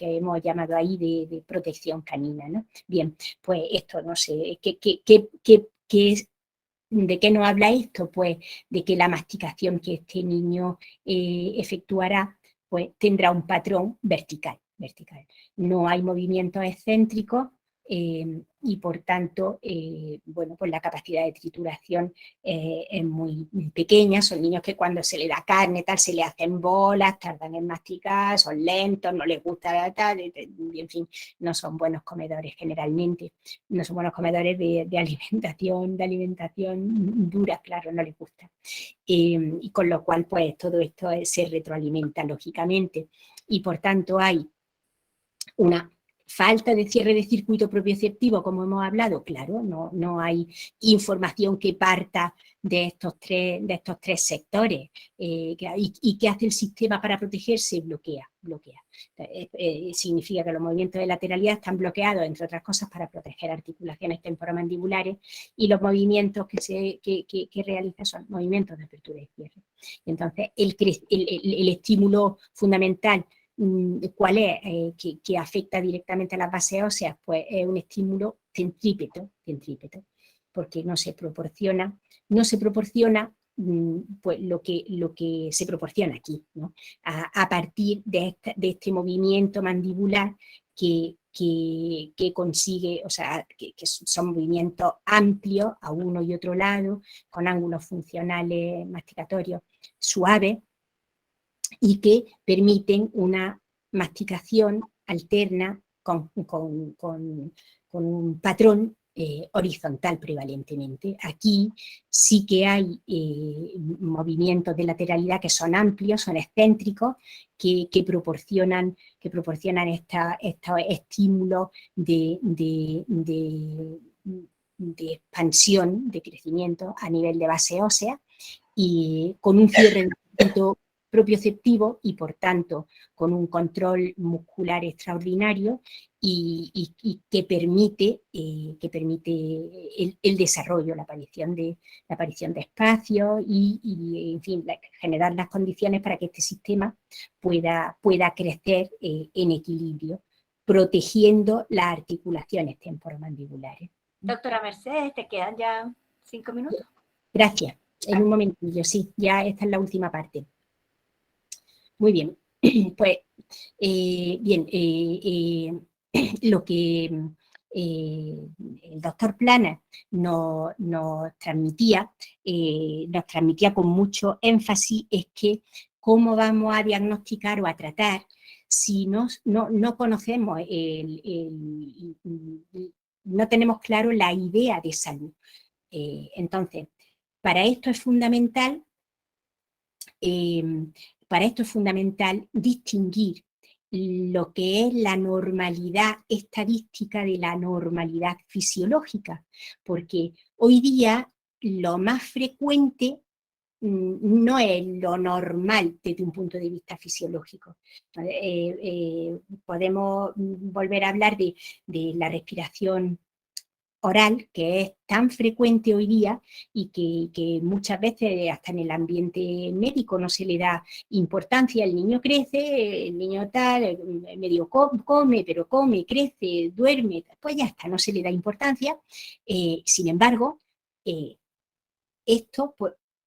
hemos llamado ahí de protección canina, ¿no? Bien, pues esto no sé, ¿qué es? ¿De qué nos habla esto? Pues de que la masticación que este niño efectuará pues tendrá un patrón vertical. No hay movimientos excéntricos y por tanto, bueno, pues la capacidad de trituración es muy pequeña. Son niños que cuando se le da carne tal se le hacen bolas, tardan en masticar, son lentos, no les gusta tal, y en fin, no son buenos comedores generalmente, no son buenos comedores de alimentación dura, claro, no les gusta. Y con lo cual, pues todo esto se retroalimenta lógicamente y por tanto hay una falta de cierre de circuito propioceptivo, como hemos hablado, claro, no hay información que parta de estos tres sectores. ¿Y qué hace el sistema para protegerse? Bloquea. Significa que los movimientos de lateralidad están bloqueados, entre otras cosas, para proteger articulaciones temporomandibulares y los movimientos que realiza son movimientos de apertura y cierre. Entonces, el estímulo fundamental, ¿cuál es? Que afecta directamente a las bases óseas, pues es un estímulo centrípeto, porque no se proporciona pues lo que se proporciona aquí, ¿no? A partir de este movimiento mandibular que consigue, o sea, que son movimientos amplios a uno y otro lado, con ángulos funcionales masticatorios suaves, y que permiten una masticación alterna con un patrón horizontal prevalentemente. Aquí sí que hay movimientos de lateralidad que son amplios, son excéntricos, que proporcionan estos estímulos de expansión, de crecimiento a nivel de base ósea, y con un cierre de circuito propioceptivo y por tanto con un control muscular extraordinario y que permite el desarrollo, la aparición de espacios y en fin, generar las condiciones para que este sistema pueda crecer en equilibrio, protegiendo las articulaciones temporomandibulares. Doctora Mercedes, te quedan ya 5 minutos. Gracias. En un momentillo, sí, ya esta es la última parte. Muy bien, pues bien, lo que el doctor Plana nos transmitía con mucho énfasis es que cómo vamos a diagnosticar o a tratar si no conocemos, no tenemos claro la idea de salud. Entonces, para esto es fundamental distinguir lo que es la normalidad estadística de la normalidad fisiológica, porque hoy día lo más frecuente no es lo normal desde un punto de vista fisiológico. Podemos volver a hablar de la respiración oral, que es tan frecuente hoy día y que muchas veces hasta en el ambiente médico no se le da importancia. El niño crece, el niño tal, medio come, pero come, crece, duerme, pues ya está, no se le da importancia. Sin embargo, esto,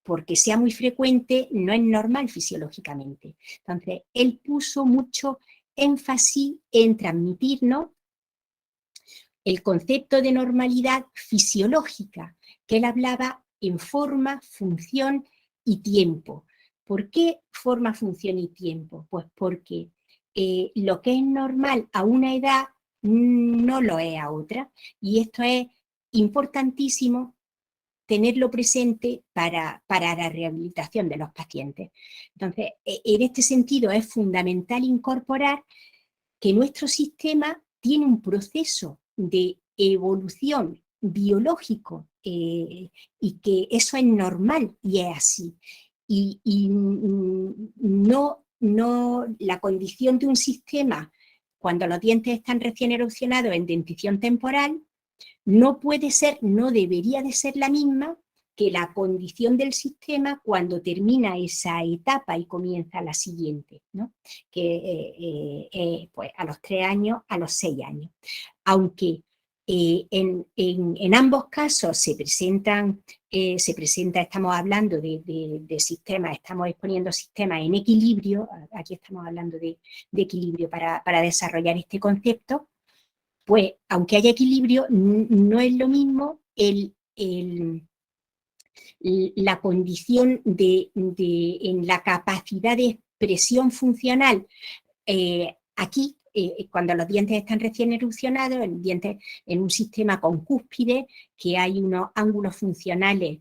porque sea muy frecuente, no es normal fisiológicamente. Entonces, él puso mucho énfasis en transmitirnos el concepto de normalidad fisiológica, que él hablaba en forma, función y tiempo. ¿Por qué forma, función y tiempo? Pues porque lo que es normal a una edad no lo es a otra, y esto es importantísimo tenerlo presente para la rehabilitación de los pacientes. Entonces, en este sentido es fundamental incorporar que nuestro sistema tiene un proceso de evolución biológico y que eso es normal y es así. Y no la condición de un sistema cuando los dientes están recién erosionados en dentición temporal no puede ser, no debería de ser la misma que la condición del sistema cuando termina esa etapa y comienza la siguiente, ¿no? Que pues a los 3 años, a los 6 años. Aunque en ambos casos se presenta, estamos hablando de sistemas, estamos exponiendo sistemas en equilibrio, aquí estamos hablando de equilibrio para desarrollar este concepto, pues aunque haya equilibrio, no es lo mismo la condición en la capacidad de expresión funcional. Aquí, cuando los dientes están recién erupcionados, el diente en un sistema con cúspide, que hay unos ángulos funcionales,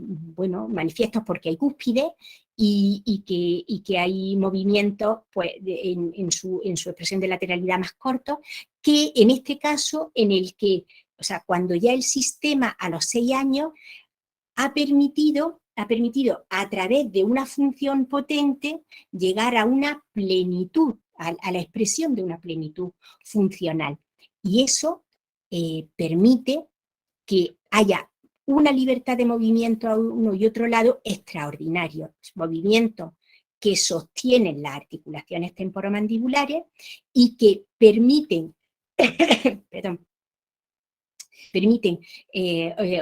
bueno, manifiestos porque hay cúspide, y que hay movimientos pues, en su expresión de lateralidad más cortos, que en este caso, en el que, o sea, cuando ya el sistema a los 6 años ha permitido a través de una función potente llegar a una plenitud, a la expresión de una plenitud funcional. Y eso permite que haya una libertad de movimiento a uno y otro lado extraordinario, movimientos que sostienen las articulaciones temporomandibulares y que permiten, perdón,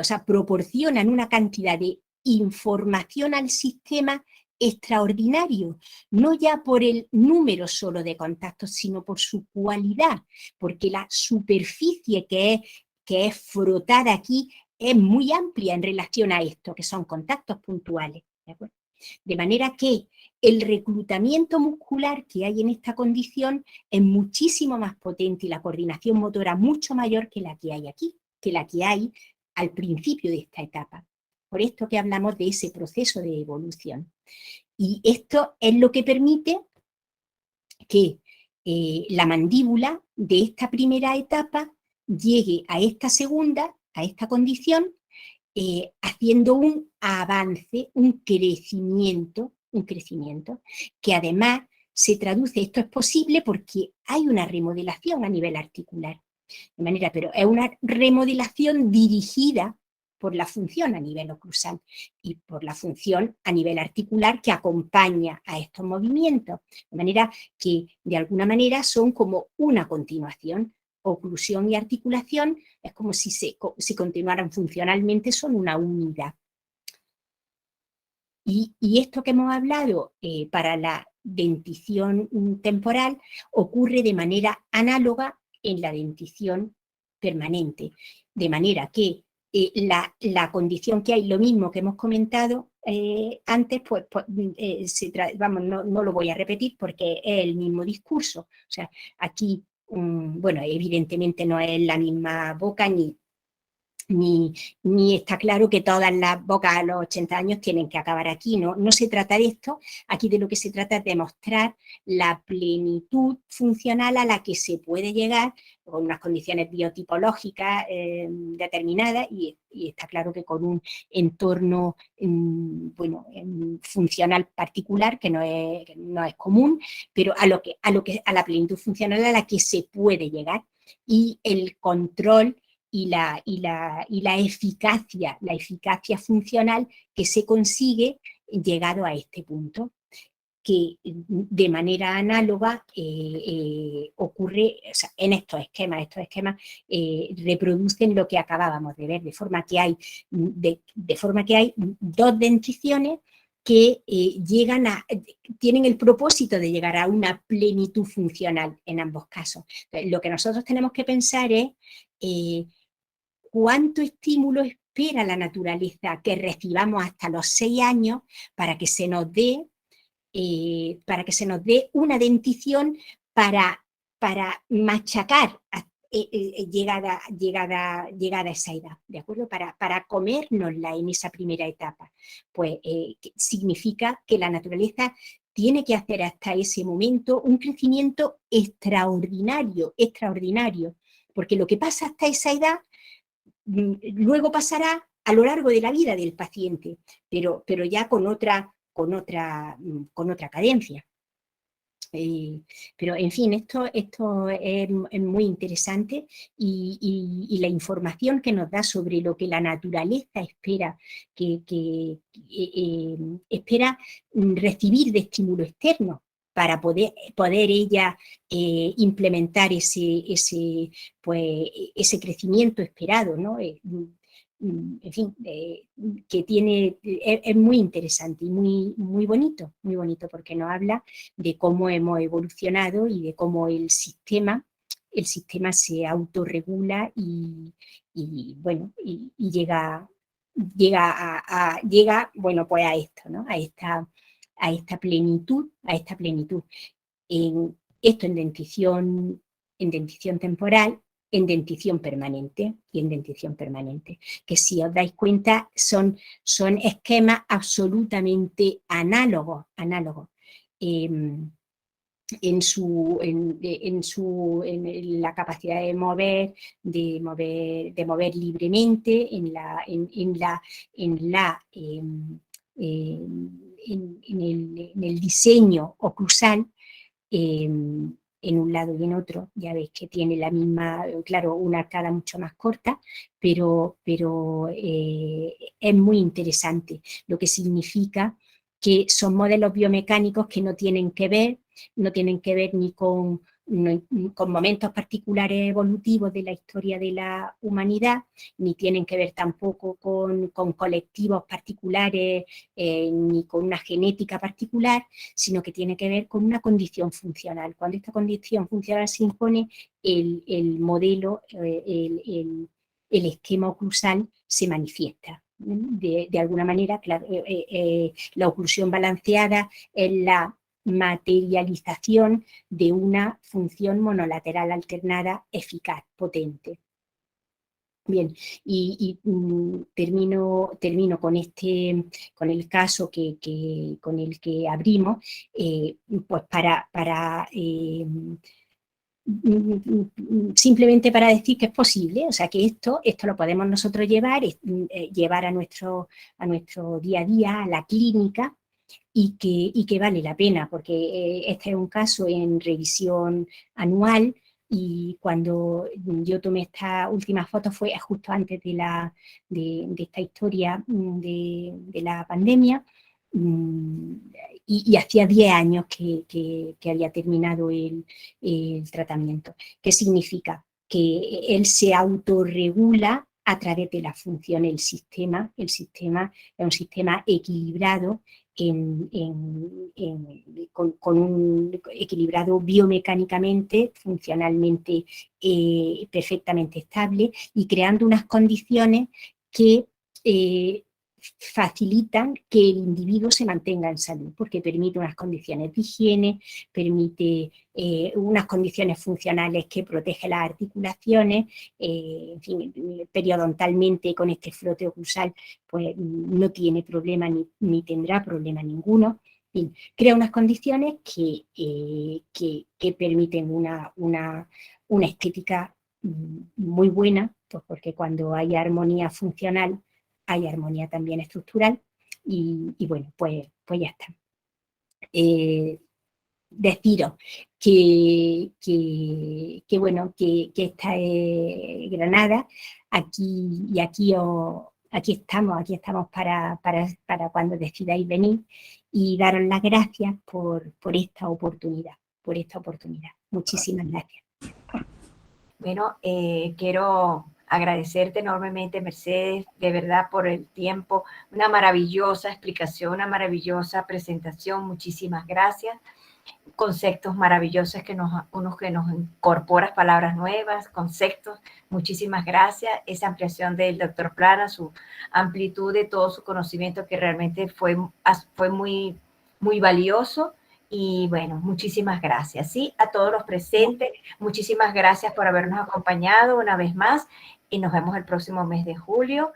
o sea, proporcionan una cantidad de información al sistema extraordinario, no ya por el número solo de contactos, sino por su cualidad, porque la superficie que es frotada aquí es muy amplia en relación a esto, que son contactos puntuales. De manera que el reclutamiento muscular que hay en esta condición es muchísimo más potente y la coordinación motora mucho mayor que la que hay aquí, que la que hay al principio de esta etapa. Por esto que hablamos de ese proceso de evolución. Y esto es lo que permite que la mandíbula de esta primera etapa llegue a esta segunda, a esta condición, haciendo un avance, un crecimiento, que además se traduce, esto es posible porque hay una remodelación a nivel articular, de manera, pero es una remodelación dirigida por la función a nivel oclusal y por la función a nivel articular que acompaña a estos movimientos, de manera que de alguna manera son como una continuación. Oclusión y articulación es como si continuaran funcionalmente, son una unidad. Y esto que hemos hablado para la dentición temporal ocurre de manera análoga en la dentición permanente, de manera que la condición que hay, lo mismo que hemos comentado antes, vamos, no lo voy a repetir porque es el mismo discurso. O sea, aquí, bueno, evidentemente no es la misma boca ni ni está claro que todas las bocas a los 80 años tienen que acabar aquí, ¿no? No se trata de esto, aquí de lo que se trata es de mostrar la plenitud funcional a la que se puede llegar con unas condiciones biotipológicas determinadas y está claro que con un entorno bueno, funcional particular que no es común, pero a la plenitud funcional a la que se puede llegar y el control y la eficacia funcional que se consigue llegado a este punto, que de manera análoga ocurre, o sea, en estos esquemas reproducen lo que acabábamos de ver, de forma que hay dos denticiones que tienen el propósito de llegar a una plenitud funcional en ambos casos. Entonces, lo que nosotros tenemos que pensar es cuánto estímulo espera la naturaleza que recibamos hasta los 6 años para que se nos dé una dentición para machacar llegada a esa edad, ¿de acuerdo? Para comérnosla en esa primera etapa. Pues significa que la naturaleza tiene que hacer hasta ese momento un crecimiento extraordinario, porque lo que pasa hasta esa edad luego pasará a lo largo de la vida del paciente, pero ya con otra cadencia. Pero en fin, esto es muy interesante y la información que nos da sobre lo que la naturaleza espera, espera recibir de estímulo externo para poder ella implementar ese crecimiento esperado, ¿no? En fin, que es muy interesante y muy bonito porque nos habla de cómo hemos evolucionado y de cómo el sistema se autorregula y llega bueno, pues a esto, ¿no? A esta plenitud, esto en dentición temporal, en dentición permanente y en dentición permanente, que si os dais cuenta son esquemas absolutamente análogos. En la capacidad de mover libremente, en el diseño oclusal, en un lado y en otro. Ya veis que tiene la misma, claro, una arcada mucho más corta, pero es muy interesante, lo que significa que son modelos biomecánicos que no tienen que ver ni con momentos particulares evolutivos de la historia de la humanidad, ni tienen que ver tampoco con colectivos particulares, ni con una genética particular, sino que tiene que ver con una condición funcional. Cuando esta condición funcional se impone, el modelo, el esquema oclusal se manifiesta. De alguna manera, claro, la oclusión balanceada es la materialización de una función monolateral alternada eficaz, potente. Bien, y termino con el caso con el que abrimos, pues simplemente para decir que es posible, o sea que esto lo podemos nosotros llevar a nuestro día a día, a la clínica, y que vale la pena, porque este es un caso en revisión anual, y cuando yo tomé esta última foto fue justo antes de esta historia de la pandemia, y hacía 10 años que había terminado el tratamiento. ¿Qué significa? Que él se autorregula a través de la función. El sistema es un sistema equilibrado, con un equilibrado biomecánicamente, funcionalmente perfectamente estable, y creando unas condiciones que facilitan que el individuo se mantenga en salud, porque permite unas condiciones de higiene, permite unas condiciones funcionales que protegen las articulaciones, en fin, periodontalmente con este frote oclusal pues no tiene problema ni tendrá problema ninguno. En fin, crea unas condiciones que permiten una estética muy buena, pues porque cuando hay armonía funcional, hay armonía también estructural, y bueno, pues ya está. Deciros bueno, que esta es Granada, aquí estamos para cuando decidáis venir, y daros las gracias por esta oportunidad, Muchísimas gracias. Bueno, quiero agradecerte enormemente, Mercedes, de verdad, por el tiempo, una maravillosa explicación, una maravillosa presentación, muchísimas gracias. Conceptos maravillosos que nos incorporas palabras nuevas, conceptos, muchísimas gracias. Esa ampliación del doctor Plana, su amplitud de todo su conocimiento que realmente fue muy, muy valioso. Y bueno, muchísimas gracias. Sí, a todos los presentes, muchísimas gracias por habernos acompañado una vez más y nos vemos el próximo mes de julio.